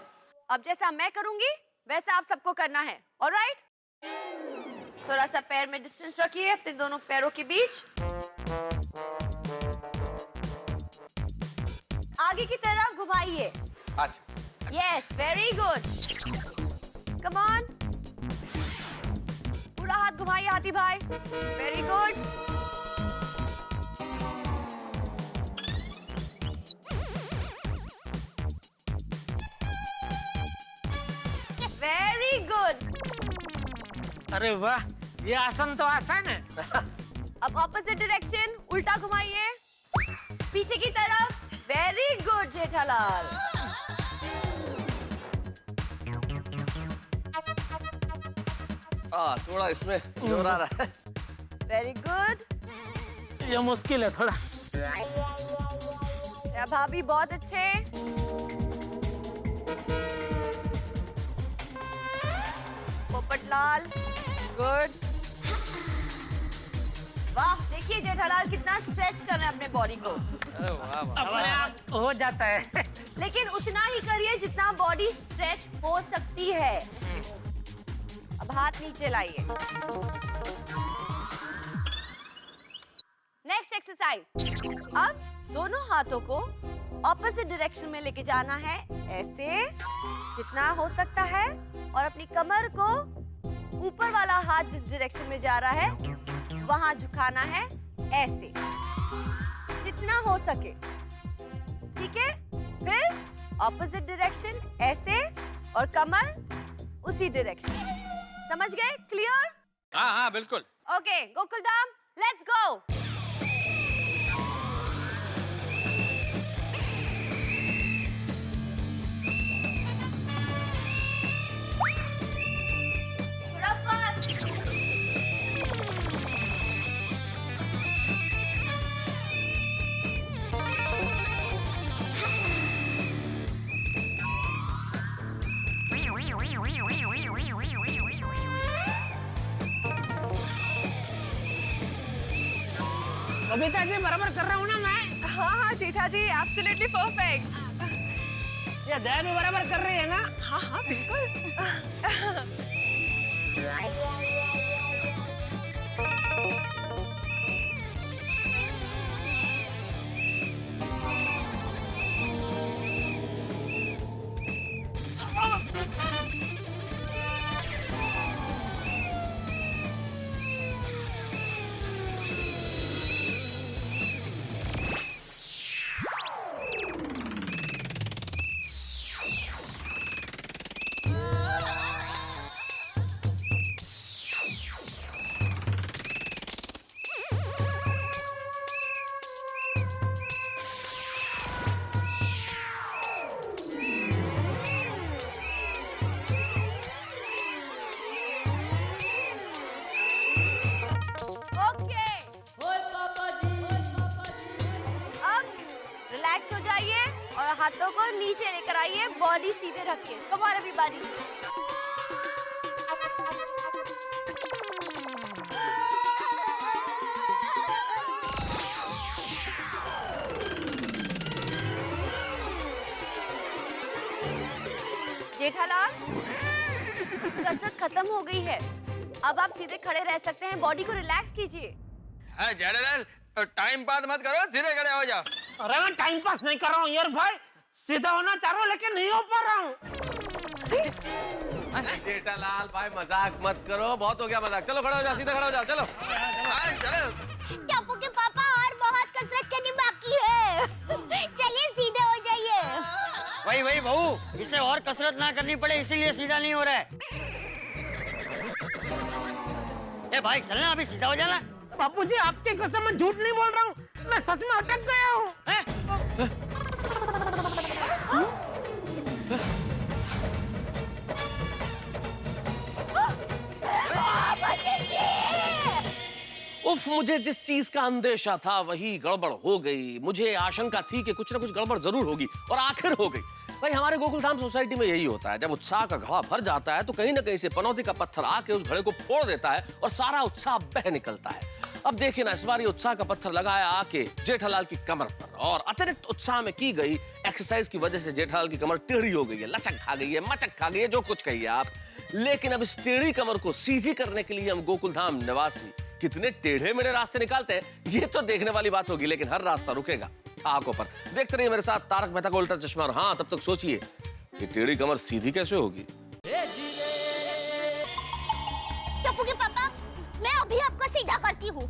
अब जैसा मैं करूंगी वैसा आप सबको करना है। ऑलराइट? थोड़ा सा पैर में डिस्टेंस रखिए अपने दोनों पैरों के बीच। आगे की तरफ घुमाइए। अच्छा। Yes, very good. Come on, पूरा हाथ घुमाइए हाथी भाई। Very good. Very good. अरे वाह, ये आसन तो आसान है। अब ऑपोजिट डायरेक्शन, उल्टा घुमाइए पीछे की तरफ। Very good Jethalal. थोड़ा इसमें जोर आ रहा है। Very good. ये मुश्किल है थोड़ा। या भाभी बहुत अच्छे। पोपटलाल, गुड। वाह, देखिए जेठालाल कितना स्ट्रेच कर रहे हैं अपने बॉडी को। अपने आप हो जाता है। लेकिन उतना ही करिए जितना बॉडी स्ट्रेच हो सकती है। अब हाथ नीचे लाइए। Next exercise. अब दोनों हाथों को ऑपोजिट डायरेक्शन में लेके जाना है, ऐसे जितना हो सकता है, और अपनी कमर को ऊपर वाला हाथ जिस डायरेक्शन में जा रहा है वहां झुकाना है, ऐसे जितना हो सके। ठीक है? फिर ऑपोजिट डायरेक्शन ऐसे, और कमर उसी डायरेक्शन। समझ गए? क्लियर? हाँ बिल्कुल। Okay, Gokuldham, let's go. थोड़ा फास्ट। बबीता जी, बराबर कर रहा हूँ ना मैं? हाँ जेठा जी, एब्सोल्युटली परफेक्ट। ये दया भी बराबर कर रही है ना? हाँ बिल्कुल। हाथों को नीचे लेकर आइए, बॉडी सीधे रखिए। Come on everybody. जेठालाल, कसरत खत्म हो गई है। अब आप सीधे खड़े रह सकते हैं, बॉडी को रिलैक्स कीजिए। हाँ जेठालाल, टाइम पास मत करो, सीधे खड़े हो जाओ। अरे मैं टाइम पास नहीं कर रहा हूँ यार भाई, सीधा होना चाह रहा हूँ लेकिन नहीं हो पा रहा हूँ। जेठालाल भाई मजाक मत करो, बहुत हो गया मजाक। चलो खड़े हो जाओ, सीधे खड़े हो जाओ, चलो। चलो। टप्पू के पापा और बहुत कसरत करनी बाकी है। चलिए सीधे हो जाइए। वही बहू, इसे और कसरत ना करनी पड़े इसीलिए सीधा नहीं हो रहा है। ए भाई चलना, अभी सीधा हो जाना। बापूजी आपकी कसम मैं झूठ नहीं बोल रहा हूँ, मैं सच में अटक गया हूँ। उफ, मुझे जिस चीज का अंदेशा था वही गड़बड़ हो गई। मुझे आशंका थी कि कुछ ना कुछ गड़बड़ जरूर होगी और आखिर हो गई। भाई हमारे गोकुलधाम सोसाइटी में यही होता है, जब उत्साह का घड़ा भर जाता है तो कहीं ना कहीं से पनौती का पत्थर आके उस घड़े को फोड़ देता है और सारा उत्साह बह निकलता है। अब देखिए ना, इस बार ये उत्साह का पत्थर लगाया आके जेठालाल की कमर पर, और अतिरिक्त उत्साह में की गई एक्सरसाइज की वजह से जेठालाल की कमर टेढ़ी हो गई है, लचक खा गई है, मचक खा गई है, जो कुछ कहिए आप। लेकिन अब इस टेढ़ी कमर को सीधी करने के लिए हम गोकुलधाम निवासी कितने टेढ़े मेढ़े रास्ते निकालते हैं ये तो देखने वाली बात होगी, लेकिन हर रास्ता रुकेगा आंखों पर। देखते रहिए मेरे साथ तारक मेहता का उल्टा चश्मा। और हाँ, तब तक सोचिए कि टेढ़ी कमर सीधी कैसे होगी। टप्पू के पापा, मैं अभी आपको सीधा करती हूँ।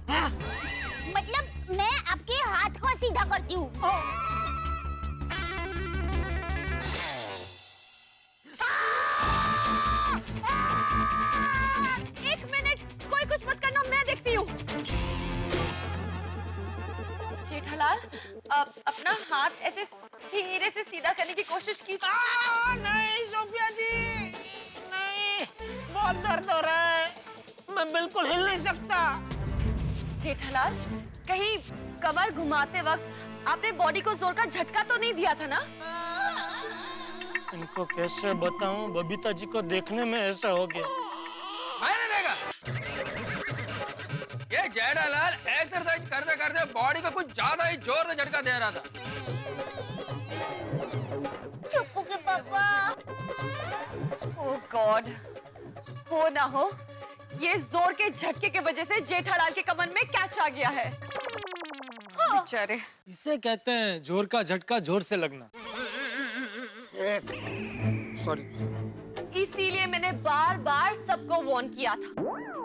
मतलब मैं आपके हाथ को सीधा करती हूँ। एक मिनट, कोई कुछ मत करना, मैं देखती हूँ। जेठालाल, अपना हाथ ऐसे धीरे से सीधा करने की कोशिश कीजिए। नहीं सोफिया जी, नहीं, बहुत दर्द हो रहा है, मैं बिल्कुल हिल नहीं सकता। जेठालाल, कहीं कमर घुमाते वक्त आपने बॉडी को जोर का झटका तो नहीं दिया था ना? इनको कैसे बताऊं, बबीता जी को देखने में ऐसा हो गया। मैंने देखा ये जेठालाल एक्सरसाइज करते करते बॉडी को कुछ ज्यादा ही जोर से झटका दे रहा था। टप्पू के पापा, ओह गॉड, हो ना हो ये जोर के झटके की वजह से जेठालाल के कमर में कैच आ गया है। बेचारे। इसे कहते हैं जोर का झटका जोर से लगना। सॉरी। इसीलिए मैंने बार बार सबको वार्न किया था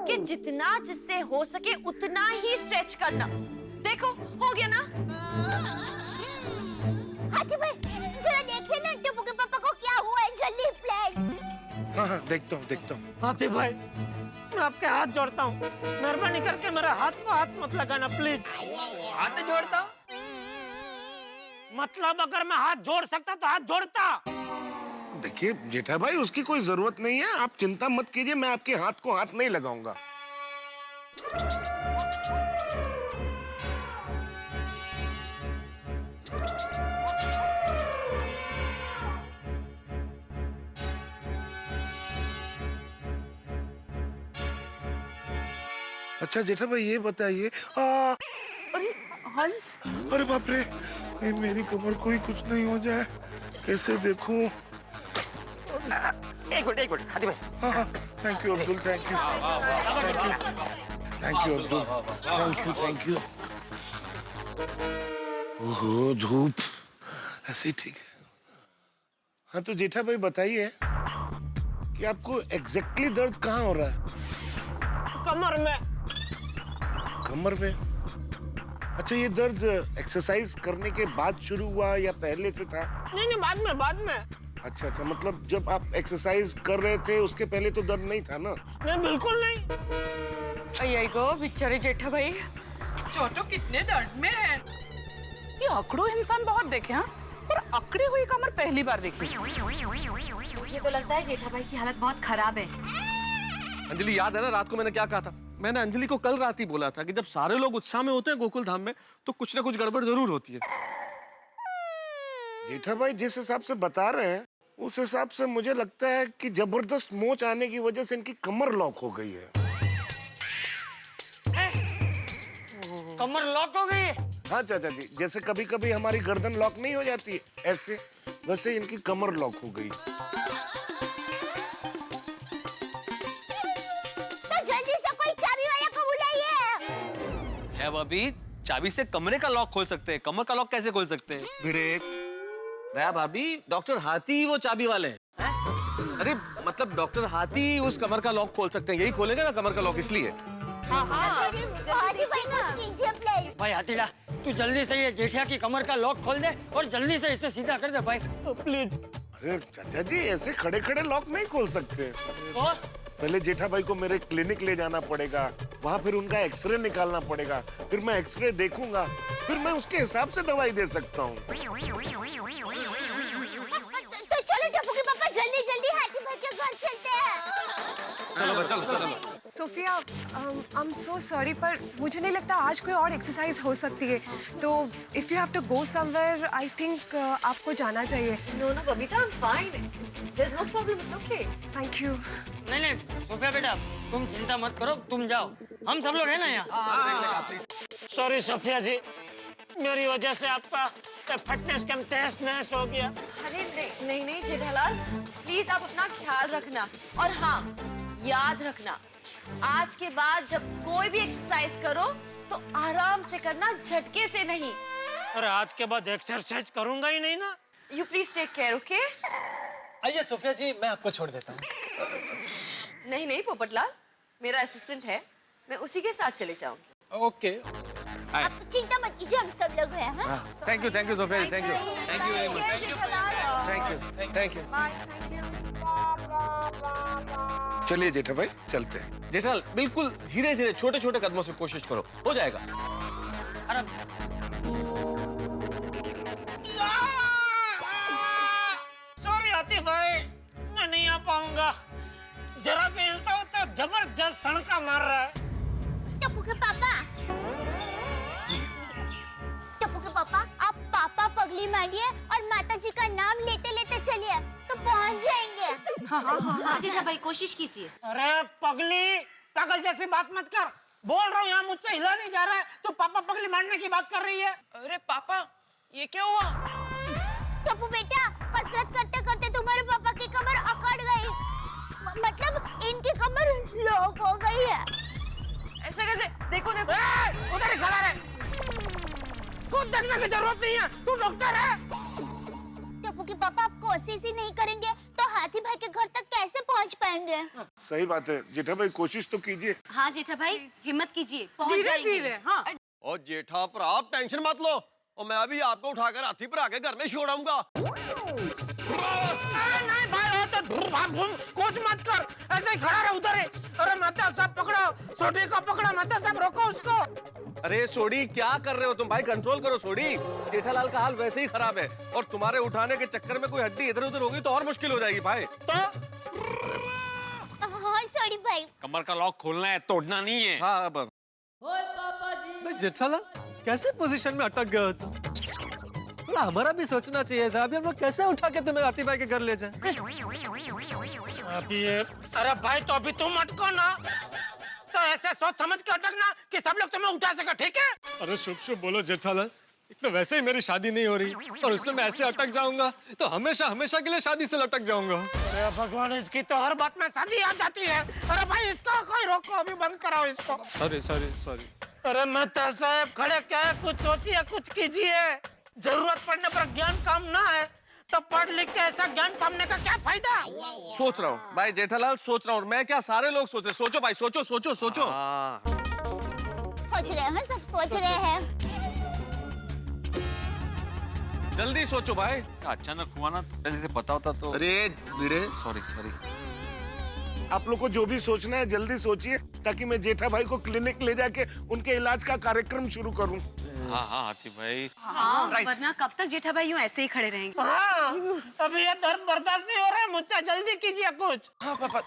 कि जितना जिससे हो सके उतना ही स्ट्रेच करना। देखो हो गया ना? हाथी भाई जरा देखिए ना टप्पू के पापा को क्या हुआ है, जल्दी प्लीज। हाँ देखता हूँ। हाथी भाई, मैं आपके हाथ जोड़ता हूँ, मेहरबानी करके मेरे हाथ को हाथ मत लगाना प्लीज। हाथ जोड़ता? मतलब अगर मैं हाथ जोड़ सकता तो हाथ जोड़ता। देखिए जेठा भाई, उसकी कोई जरूरत नहीं है, आप चिंता मत कीजिए, मैं आपके हाथ को हाथ नहीं लगाऊंगा। अच्छा जेठा भाई ये बताइए, अरे हंस, अरे बाप रे, मेरी कमर को ही कुछ नहीं हो जाए, कैसे देखूं? एक मिनट हाथी भाई। हाँ, thank you Abdul, thank you Abdul, thank you. ओहो धूप, ऐसे ही ठीक है। हाँ तो जेठा भाई बताइए कि आपको एग्जैक्टली दर्द कहाँ हो रहा है? कमर में। कमर में? अच्छा, ये दर्द एक्सरसाइज करने के बाद शुरू हुआ या पहले से था? नहीं, बाद में। अच्छा, मतलब जब आप एक्सरसाइज कर रहे थे उसके पहले तो दर्द नहीं था ना? नहीं, बिल्कुल नहीं। अय्या गो बेचारे जेठा भाई, छोटू कितने दर्द में है। ये अकड़ू इंसान बहुत देखे हाँ, पर अकड़ी हुई कमर पहली बार देखी। मुझे तो लगता है जेठा भाई की हालत बहुत खराब है। अंजलि, याद है ना रात को मैंने क्या कहा था? मैंने अंजलि को कल रात ही बोला था कि जब सारे लोग उत्साह में होते हैं गोकुल धाम में तो कुछ ना कुछ गड़बड़ जरूर होती है। जेठा भाई जिस हिसाब से बता रहे हैं उस हिसाब से मुझे लगता है कि जबरदस्त मोच आने की वजह से इनकी कमर लॉक हो गई है। कमर लॉक हो गई है? हाँ चाचा जी, जैसे कभी कभी हमारी गर्दन लॉक नहीं हो जाती है ऐसे, वैसे इनकी कमर लॉक हो गई। है भाभी, चाबी से कमरे का लॉक खोल सकते हैं, कमर का लॉक कैसे खोल सकते हैं? भिड़े, दया भाभी, डॉक्टर हाथी वो चाबी वाले हैं। अरे मतलब डॉक्टर हाथी उस कमर का लॉक खोल सकते हैं, यही खोलेंगे ना कमर का लॉक, इसलिए। हाथी भाई कुछ कीजिए प्लीज। भाई हाथीड़ा, तू जल्दी से ये जेठिया की कमर का लॉक खोल दे और जल्दी से इसे सीधा कर दे भाई, प्लीज। अरे चाचा जी, ऐसे खड़े खड़े लॉक नहीं खोल सकते। तो पहले जेठा भाई को मेरे क्लिनिक ले जाना पड़ेगा, वहाँ फिर उनका एक्सरे निकालना पड़ेगा, फिर मैं एक्सरे देखूंगा, फिर मैं उसके हिसाब से दवाई दे सकता हूँ। तो चलो टप्पू के पापा, जल्दी जल्दी हाथी भाई के घर चलते हैं। चलो चलो चलो। Sophia, I am so sorry, पर मुझे नहीं लगता आज कोई और एक्सरसाइज हो सकती है, तो if you have to go somewhere, I think आपको जाना चाहिए। No no Babita, I am fine, there is no problem, it's okay. Thank you. नहीं, सोफिया बेटा, तुम चिंता मत करो, तुम जाओ, हम सब लोग हैं ना यहाँ। सॉरी सोफिया जी, मेरी वजह से आपका फिटनेस कैंप तहस नहस हो गया। अरे नहीं नहीं जेठालाल, प्लीज आप अपना ख्याल रखना, और हाँ याद रखना, आज के बाद जब कोई भी एक्सरसाइज करो तो आराम से करना, झटके से नहीं। अरे आज के बाद एक्सरसाइज करूंगा ही नहीं ना। You please take care, okay? आइए सोफिया जी, मैं आपको छोड़ देता हूँ। नहीं नहीं पोपटलाल, मेरा असिस्टेंट है, मैं उसी के साथ चले जाऊंगी। ओके। आप चिंता मत कीजिए, हम सब लोग हैं। हाँ? Thank you Sophia ji, thank you very much, thank you. चलिए जेठा भाई, चलते हैं। जेठाल, बिल्कुल धीरे धीरे छोटे छोटे कदमों से कोशिश करो, हो जाएगा। सॉरी हाथी भाई, मैं नहीं आ पाऊंगा, जरा भी हिलता हूँ तो जबरदस्त सड़का मार रहा है। टप्पू के पापा, टप्पू के पापा, आप पापा पगली मारिए और माता जी का नाम लेते लेते चलिए तो पहुंच जाएंगे। हाँ जेठा भाई, कोशिश कीजिए। अरे पगली, पागल जैसी बात मत कर, बोल रहा हूँ, यहाँ मुझसे हिला नहीं जा रहा है, तो पापा पगली मारने की बात कर रही है। अरे पापा, ये क्या हुआ? टप्पू बेटा, कसरत करते करते तुम्हारे पापा की कमर अकड़ गई, मतलब इनकी कमर लॉक हो गई है। ऐसे कैसे? देखो देखो, उधर ही खड़ा रहे, खुद देखने की जरूरत नहीं है, तू डॉक्टर है। टप्पू के पापा, आप कोशिश ही नहीं करेंगे तो हाथी भाई के घर तक कैसे पहुंच पाएंगे? सही बात है जेठा भाई, कोशिश तो कीजिए। हाँ जेठा भाई, हिम्मत कीजिए, पहुंच जाएंगे। हाँ। और जेठा पर आप टेंशन मत लो, और मैं अभी आपको उठाकर हाथी पर आके घर में छोड़ आऊंगा। नहीं भाई, तो घूम कुछ मत कर, ऐसे ही खड़ा रहा उधर ही। अरे माता साहब पकड़ो, सोडी को पकड़ो, माता साहब रोको उसको। अरे सोडी, क्या कर रहे हो तुम भाई, कंट्रोल करो सोडी। जेठालाल का हाल वैसे ही खराब है, और तुम्हारे उठाने के चक्कर में कोई हड्डी इधर उधर होगी तो और मुश्किल हो जाएगी भाई। तो हाँ सोडी भाई, कमर का लॉक खोलना है, तोड़ना नहीं है। हाँ अब मैं जेठालाल कैसे पोजीशन में अटक गया था? थोड़ा हमारा भी सोचना चाहिए था, अभी हम लोग कैसे उठा के तुम्हें हाथी भाई के घर ले जाएं? अभी अरे भाई, तो अभी तुम अटको ना, तो ऐसे सोच समझ के अटकना कि सब लोग तुम्हें उठा सके, ठीक है? अरे शुभ शुभ बोलो जेठालाल, एक तो वैसे ही मेरी शादी नहीं हो रही, और उसमें मैं ऐसे अटक जाऊंगा तो हमेशा हमेशा के लिए शादी से लटक जाऊंगा। अरे भगवान, इसकी तो हर बात में शादी आ जाती है। अरे भाई, इसको कोई रोको, अभी बंद कराओ इसको। सॉरी। अरे मेहता साहब, खड़े क्या है, कुछ सोचिए, कुछ कीजिए। जरूरत पड़ने पर ज्ञान काम ना है तो पढ़ लिख के ऐसा ज्ञान पाने का क्या फायदा? सोच रहा हूँ भाई जेठालाल, सोच रहा हूँ मैं, क्या सारे लोग सोच रहे। सोचो भाई, सोचो सोचो सोचो। सोच रहे हैं, सब सोच रहे हैं। जल्दी सोचो भाई। अचानक हुआ ना, तो पहले से पता होता तो। अरे भिड़े, सॉरी। आप लोग को जो भी सोचना है जल्दी सोचिए, ताकि मैं जेठा भाई को क्लिनिक ले जाके उनके इलाज का कार्यक्रम शुरू करूं। हाँ हाथी भाई। हाँ, वरना कब तक जेठा भाई यूं ऐसे ही खड़े रहेंगे? हाँ, अभी ये दर्द बर्दाश्त नहीं हो रहा है मुझसे, जल्दी कीजिए कुछ। हाँ पापा,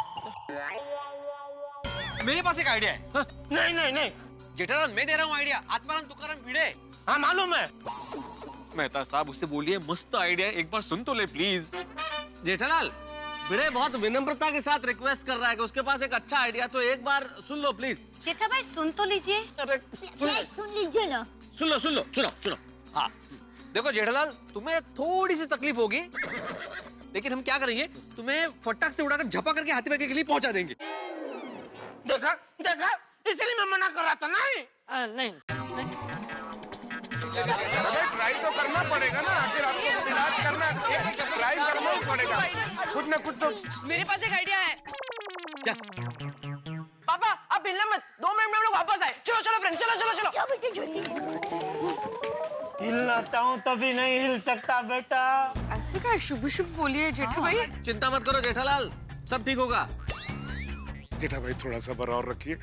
मेरे पास एक आइडिया है। हाँ? नहीं। जेठालाल, मैं दे रहा हूँ आइडिया, आत्माराम तुकाराम भिड़े। हाँ मालूम है। मेहता साहब, उससे बोलिए मस्त आइडिया, एक बार सुन तो ले प्लीज। जेठालाल, भिड़े बहुत विनम्रता के साथ रिक्वेस्ट कर रहा है कि उसके पास एक अच्छा आइडिया, तो एक बार सुन लो प्लीज। जेठा भाई सुन तो लीजिए। अरे सुन लीजिए ना। सुन लो। हाँ, देखो जेठालाल, तुम्हें थोड़ी सी तकलीफ होगी, लेकिन हम क्या करेंगे, तुम्हें फटाक से उड़ाकर झपा करके हाथी भाई के लिए पहुंचा देंगे। देखा, इसलिए मैं मना कर रहा था। नहीं नहीं ट्राई तो करना पड़ेगा ना, आखिर आपको इलाज करना है, ट्राई करना ही पड़ेगा, कुछ ना कुछ तो। मेरे पास एक आइडिया है। क्या? पापा आप हिलना मत, 2 मिनट में हम लोग वापस आए। चलो चलो फ्रेंड्स, चलो चलो चलो। जाओ बेटे जल्दी। हिलना चाहूं तभी नहीं हिल सकता बेटा। ऐसे क्या शुभ शुभ बोलिए जेठा भाई। चिंता मत करो जेठालाल, सब ठीक होगा। जेठा भाई थोड़ा सब्र और रखिए,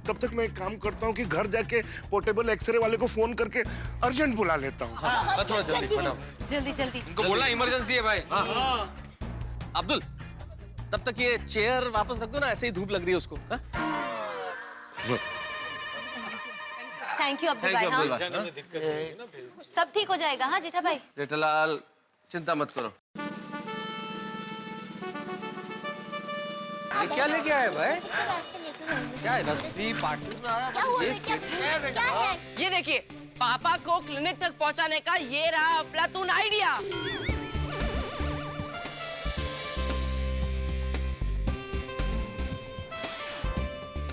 तब तक मैं एक काम करता हूँ कि घर जाके पोर्टेबल एक्सरे वाले को फोन करके अर्जेंट बुला लेता हूँ। हाँ, थोड़ा जल्दी फटाफट। जल्दी जल्दी। इनको बोलना इमरजेंसी है भाई। अब्दुल, तब तक ये चेयर वापस रख दो ना, ऐसे ही धूप लग रही है उसको। थैंक यू अब्दुल भाई। हाँ सब ठीक हो जाएगा। हाँ जेठा भाई। जेठालाल चिंता मत करो। ये क्या लेके आए भाई? क्या है, रस्सी पार्टी? ये देखिए, पापा को क्लिनिक तक पहुंचाने का ये रहा अफलातून आइडिया।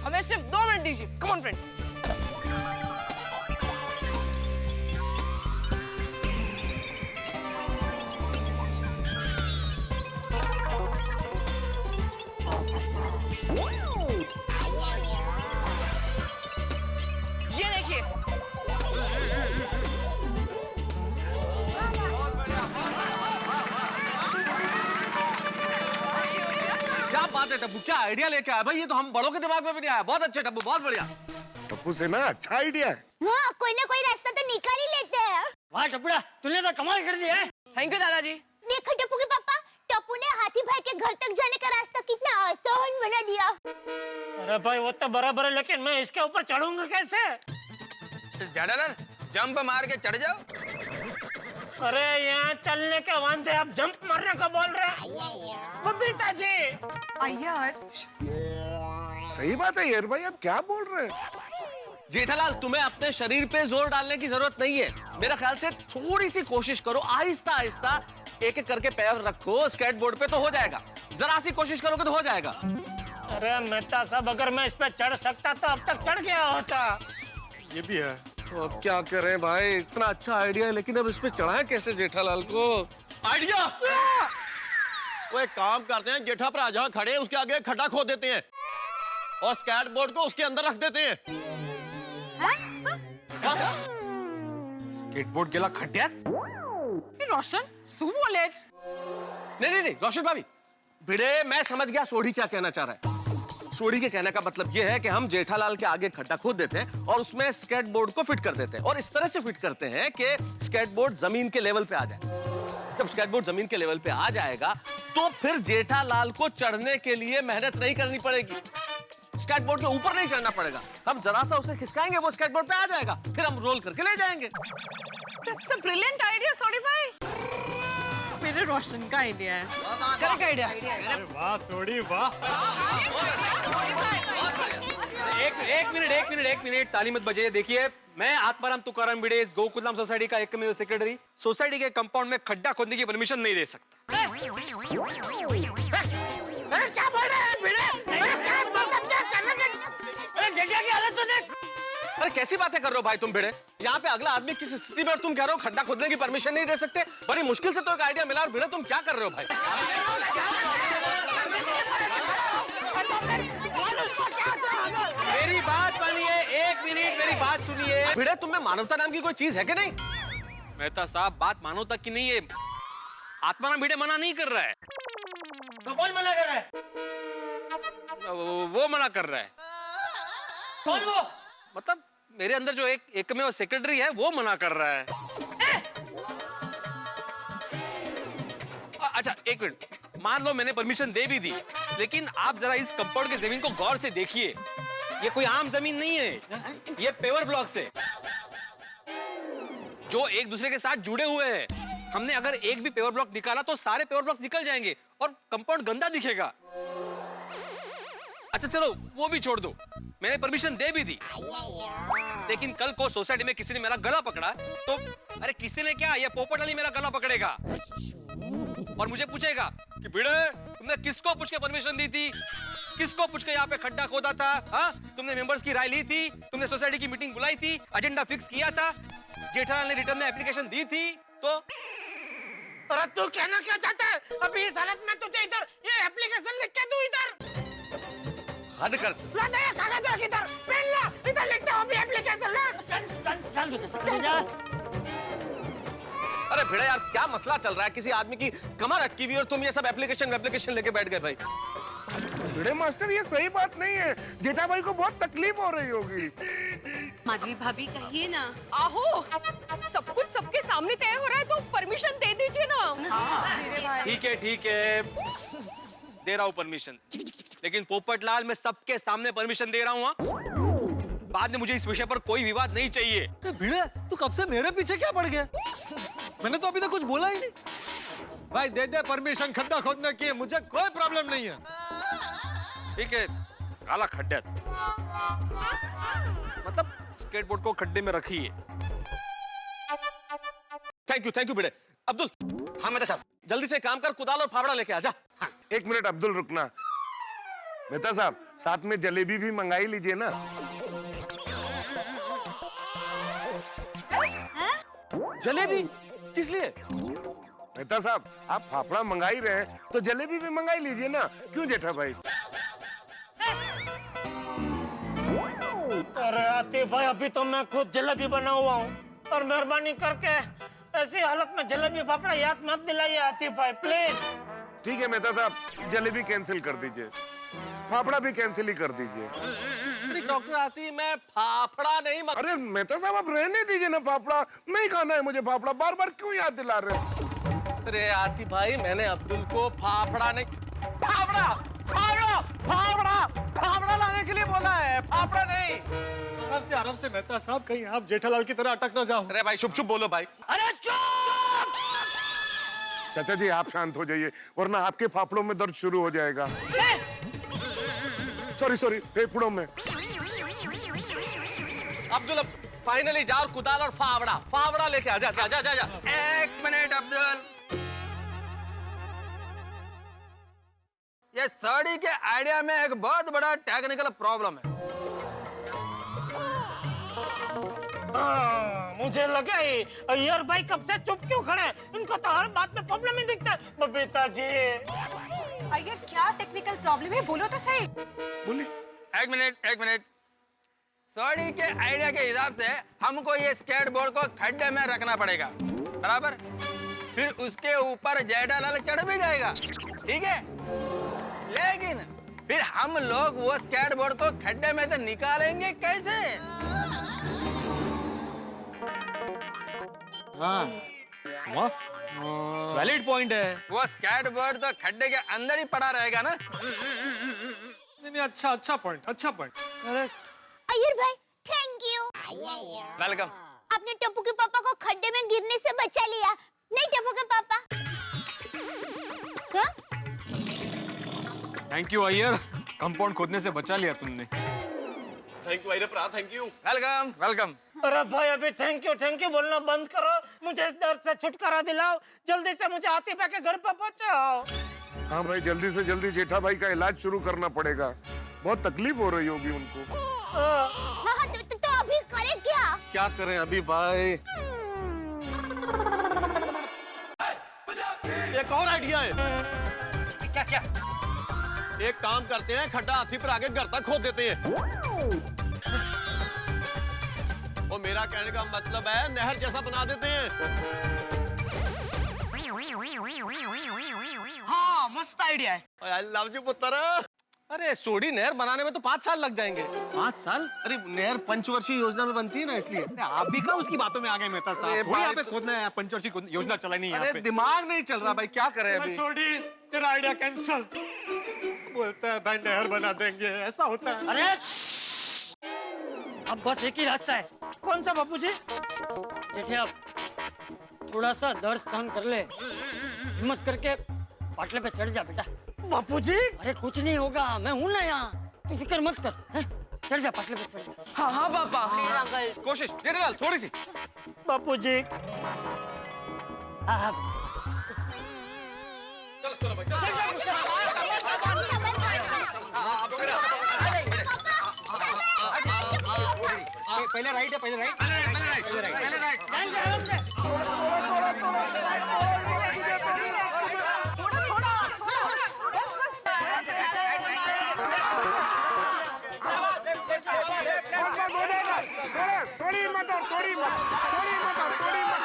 हमें सिर्फ 2 मिनट दीजिए। Come on friend. ये देखिए, क्या बात है टप्पू, क्या आइडिया लेके आया भाई? ये तो हम बड़ों के दिमाग में भी नहीं आया। बहुत अच्छा टप्पू, बहुत बढ़िया। टप्पू से ना अच्छा आइडिया है। हाँ, कोई ना कोई रास्ता तो निकाल ही लेते हैं। वाह टप्पड़ा, तूने तो कमाल कर दिया है। थैंक यू दादाजी। देखो टप्पू के पापा, टप्पू ने हाथी भाई के घर तक जाने का रास्ता कितना आसान बना दिया। अरे भाई वो तो बराबर है, लेकिन मैं इसके ऊपर चढ़ूंगा कैसे? जेठालाल जंप मार के चढ़ जाओ। अरे यहाँ चलने के वांदे आप जंप मारने को बोल रहे? बबीता जी यार सही बात है यार भाई, आप क्या बोल रहे हैं? जेठालाल तुम्हें अपने शरीर पे जोर डालने की जरूरत नहीं है। मेरा ख्याल से थोड़ी सी कोशिश करो, आहिस्ता आहिस्ता एक एक करके पैर रखो, स्केटबोर्ड पे तो हो जाएगा। जरा सी कोशिश करोगे तो हो जाएगा। अरे मेहता साहब, अगर मैं इस पे चढ़ सकता तो अब तक चढ़ गया होता। ये भी है। तो अब क्या करें भाई, इतना अच्छा आइडिया है, लेकिन अब इस पे चढ़ाएं कैसे जेठालाल को? आइडिया! वो एक काम करते हैं, जेठा पर जहाँ खड़े हैं उसके आगे एक खड्डा खोद देते हैं और स्केट बोर्ड को उसके अंदर रख देते हैं। स्केटबोर्ड गेला खड्ड्यात? रोशन सू बोलेच। नहीं रोशन भाभी, भिड़े मैं समझ गया सोढ़ी क्या कहना चाह रहा है। सोढ़ी के कहने का मतलब ये है कि हम जेठालाल के आगे खड्डा खोद देते हैं और उसमें स्केटबोर्ड को फिट कर देते हैं, और इस तरह से फिट करते हैं कि स्केटबोर्ड जमीन के लेवल पे आ जाए। जब स्केटबोर्ड जमीन के लेवल पे आ जाएगा तो फिर जेठालाल को चढ़ने के लिए मेहनत नहीं करनी पड़ेगी, स्केटबोर्ड के ऊपर नहीं चढ़ना पड़ेगा। हम जरा सा उसे खिसकाएंगे, वो स्केटबोर्ड पे आ जाएगा, फिर हम रोल करके ले जाएंगे। That's a brilliant idea, सोडी भाई। मेरे रोशन का आइडिया है। Correct idea. अरे वाह सोडी वाह। एक मिनट ताली मत बजाइए। देखिए, मैं आत्माराम तुकाराम भिड़े इस गोकुलधाम सोसाइटी का एकमेव सेक्रेटरी सोसाइटी के कंपाउंड में खड्डा खोदने की परमिशन नहीं दे सकता। क्या बोल रहे हैं भिड़े? अरे जगह की हालत तो देख। अरे कैसी बातें कर रहे हो भाई तुम भिड़े? यहाँ पे अगला आदमी किस स्थिति में और तुम कह रहे हो खड्डा खोदने की परमिशन नहीं दे सकते? बड़ी मुश्किल से तो एक आइडिया मिला और भिड़े तुम क्या कर रहे हो भाई? मेरी बात मानिए, एक मिनट मेरी बात सुनिए। भिड़े तुम में मानवता नाम की कोई चीज है कि नहीं? मेहता साहब, बात मानवता की नहीं है। आत्माराम भिड़े मना नहीं कर रहा है। तो कौन मना कर रहा है? वो मना कर रहा है। कौन वो? मतलब मेरे अंदर जो एकमेव सेक्रेटरी है वो मना कर रहा है। अच्छा एक मिनट, मान लो मैंने परमिशन दे भी दी, लेकिन आप जरा इस कंपाउंड की जमीन को गौर से देखिए। ये कोई आम जमीन नहीं है, ये पेवर ब्लॉक्स है जो एक दूसरे के साथ जुड़े हुए हैं। हमने अगर एक भी पेवर ब्लॉक निकाला तो सारे पेवर ब्लॉक्स निकल जाएंगे और कंपाउंड गंदा दिखेगा। अच्छा चलो वो भी छोड़ दो, मैंने परमिशन दे भी दी, लेकिन कल को सोसाइटी में किसी ने मेरा गला पकड़ा तो अरे किसी ने क्या, ये पोपट वाली मेरा गला पकड़ेगा और मुझे पूछेगा कि भिड़े तुमने किसको पूछ के परमिशन दी थी? किसको पूछ के यहाँ पे खड्डा खोदा था? हाँ? तुमने मेंबर्स की राय ली थी, तुमने सोसाइटी की मीटिंग बुलाई थी, एजेंडा फिक्स किया था, जेठालाल ने रिटर्न में एप्लीकेशन दी थी, तो अरे तू कहना क्या चाहता है? अभी इस हालत में तुझे इधर ये एप्लीकेशन लिख के दूं इधर? हद कर। ला दे ये कागज रख इधर, पेन ला, इधर लिखता हूँ अभी एप्लीकेशन ला। अरे भिड़े यार, क्या मसला चल रहा है? किसी आदमी की कमर अटकी हुई और तुम ये सब एप्लीकेशन लेके बैठ गए भाई। भिड़े मास्टर, ये सही बात नहीं है। जेठा भाई को बहुत तकलीफ हो रही होगी। माधवी भाभी कहिए ना। आहो, सब कुछ सबके सामने तय हो रहा है तो परमिशन दे दीजिए ना। ठीक है, दे रहा हूँ परमिशन, लेकिन पोपटलाल मैं सबके सामने परमिशन दे रहा हूँ। बाद में मुझे इस विषय पर कोई विवाद नहीं चाहिए। भिड़े, तू कब से मेरे पीछे क्या पड़ गया? मैंने तो अभी तक कुछ बोला ही नहीं। भाई दे दे परमिशन खड्डा खोदने की, मुझे कोई प्रॉब्लम नहीं है। ठीक है, काला खड्डा मतलब स्केटबोर्ड को खड्डे में रखिए। थैंक यू भिड़े। अब्दुल। हाँ मेहता साहब, जल्दी से काम कर, कुदाल और फावड़ा लेके आ जा। हाँ, 1 मिनट अब्दुल, रुकना। मेहता साहब, साथ में जलेबी भी मंगाई लीजिए ना। जलेबी किस लिए? मेहता साहब, आप फाफड़ा मंगा ही रहे हैं तो जलेबी भी मंगाई लीजिए ना। क्यों जेठा भाई? अरे आतिफ भाई, अभी तो मैं खुद जलेबी बना हुआ हूँ, और मेहरबानी करके ऐसी हालत में जलेबी फाफड़ा याद मत दिलाइए आतिफ भाई, प्लीज। ठीक है मेहता साहब, जलेबी कैंसिल कर दीजिए, फाफड़ा भी कैंसिल ही कर दीजिए। डॉक्टर आती, मैं फाफड़ा नहीं अरे मेहता साहब, आप रहने दीजिए ना, फाफड़ा नहीं खाना है मुझे। फाफड़ा बार बार क्यों याद दिला रहे हैं? अरे आती भाई, मैंने अब्दुल को फाफड़ा नहीं, फाफड़ा लाने के लिए बोला है, फाफड़ा नहीं। आराम से मेहता साहब, कहीं आप जेठालाल की तरह अटक ना जाओ। अरे भाई चुप बोलो भाई। अरे चुप! चाचा जी, आप शांत हो जाइए, वरना आपके फाफड़ों में दर्द शुरू हो जाएगा। सॉरी, फेफड़ों में। अब्दुल, अब फाइनली जा और कुदाल और फावड़ा लेके आ जा। 1 मिनट अब्दुल, ये साड़ी के आइडिया में एक बहुत बड़ा टेक्निकल प्रॉब्लम है। मुझे लगा ही अय्यर भाई कब से चुप क्यों खड़े हैं? इनको तो हर बात में प्रॉब्लम ही दिखता है। बबीता जी, अय्यर क्या टेक्निकल प्रॉब्लम है, बोलो तो सही। बोलिए। 1 मिनट। सॉरी के आइडिया के हिसाब से हमको ये स्केटबोर्ड को खड्डे में रखना पड़ेगा, बराबर? फिर उसके ऊपर जेठालाल चढ़ भी जाएगा, ठीक है? लेकिन फिर हम लोग वो स्केटबोर्ड को खड्डे में से निकालेंगे कैसे? वैलिड पॉइंट है। वो स्केटबोर्ड तो खड्डे के अंदर ही पड़ा रहेगा ना? नहीं, अच्छा पॉइंट। अरे अय्यर भाई, थैंक यू। वेलकम। आपने टप्पू के पापा को खड्डे में गिरने से बचा लिया। नहीं टप्पू के पापा। हाँ? थैंक यू अय्यर, कंपाउंड खोदने से बचा लिया तुमने। Thank you Iyer, thank you. Welcome. अरे भाई, अभी थैंक यू बोलना बंद करो, मुझे इस दर्द से छुटकारा दिलाओ, जल्दी से मुझे आतिफा के घर पर पहुंचाओ। हाँ भाई, जल्दी से जल्दी जेठा भाई का इलाज शुरू करना पड़ेगा, बहुत तकलीफ हो रही होगी उनको। हाँ, तो अभी करें क्या करें अभी भाई? एक और आइडिया है। क्या? एक काम करते हैं, खड्डा हाथी पर आगे घर तक खोद देते हैं। और मेरा कहने का मतलब है, नहर जैसा बना देते हैं। हाँ, मस्त आइडिया है। आई लव यू पुत्र। अरे सोडी नहर बनाने में तो 5 साल लग जाएंगे। 5 साल? अरे नहर पंचवर्षीय योजना में बनती है ना, इसलिए। आप भी का उसकी बातों में आ गए मेहता साहब। थोड़ी यहाँ पे खोदना है, पंचवर्षीय योजना चलानी है। अरे दिमाग नहीं चल रहा भाई, क्या करें अभी? सोडी, तेरा आइडिया कैंसल। बोलता है भाई नहर बना देंगे, ऐसा होता है। अरे अब बस एक ही रास्ता है। कौन सा बापू जी? जेठे, अब थोड़ा सा दर्द सहन कर ले, हिम्मत करके पाटले पे चढ़ जा बेटा। बापू जी, अरे कुछ नहीं होगा, मैं हूं ना यहाँ, तू फिक्र मत कर। है? चढ़ जा, पाटले पे चढ़ जा। हाँ पापा। कोशिश जेठालाल, थोड़ी सी। बापू जी। हाँ। चलो भाई, पहले राइट है, पहले राइट। थोड़ी मत और थोड़ी मत, थोड़ी मत और थोड़ी मत।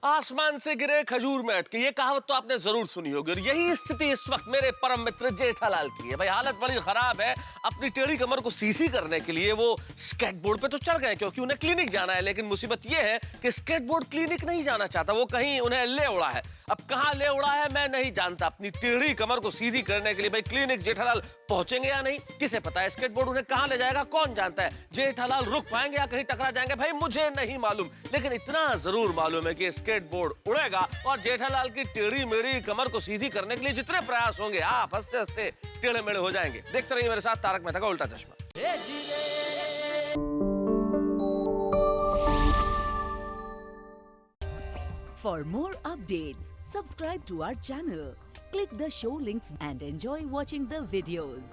आसमान से गिरे खजूर में अटके, ये कहावत तो आपने जरूर सुनी होगी और यही स्थिति इस वक्त मेरे परम मित्र जेठालाल की है। भाई हालत बड़ी खराब है। अपनी टेढ़ी कमर को सीधी करने के लिए वो स्केटबोर्ड पे तो चढ़ गए क्योंकि उन्हें क्लिनिक जाना है, लेकिन मुसीबत ये है कि स्केटबोर्ड क्लिनिक नहीं जाना चाहता, वो कहीं उन्हें ले उड़ा है। अब कहां ले उड़ा है मैं नहीं जानता। अपनी टेढ़ी कमर को सीधी करने के लिए भाई क्लिनिक जेठालाल पहुंचेंगे या नहीं, किसे पता है। स्केटबोर्ड उन्हें कहां ले जाएगा कौन जानता है। जेठालाल रुक पाएंगे या कहीं टकरा जाएंगे भाई मुझे नहीं मालूम, लेकिन इतना जरूर मालूम है कि स्केटबोर्ड उड़ेगा और जेठालाल की टेढ़ी मेढ़ी कमर को सीधी करने के लिए जितने प्रयास होंगे आप हंसते हंसते टेढ़े मेढ़े हो जाएंगे। देखते रहिए मेरे साथ तारक मेहता का उल्टा चश्मा। For more updates, subscribe to our channel, click the show links and enjoy watching the videos.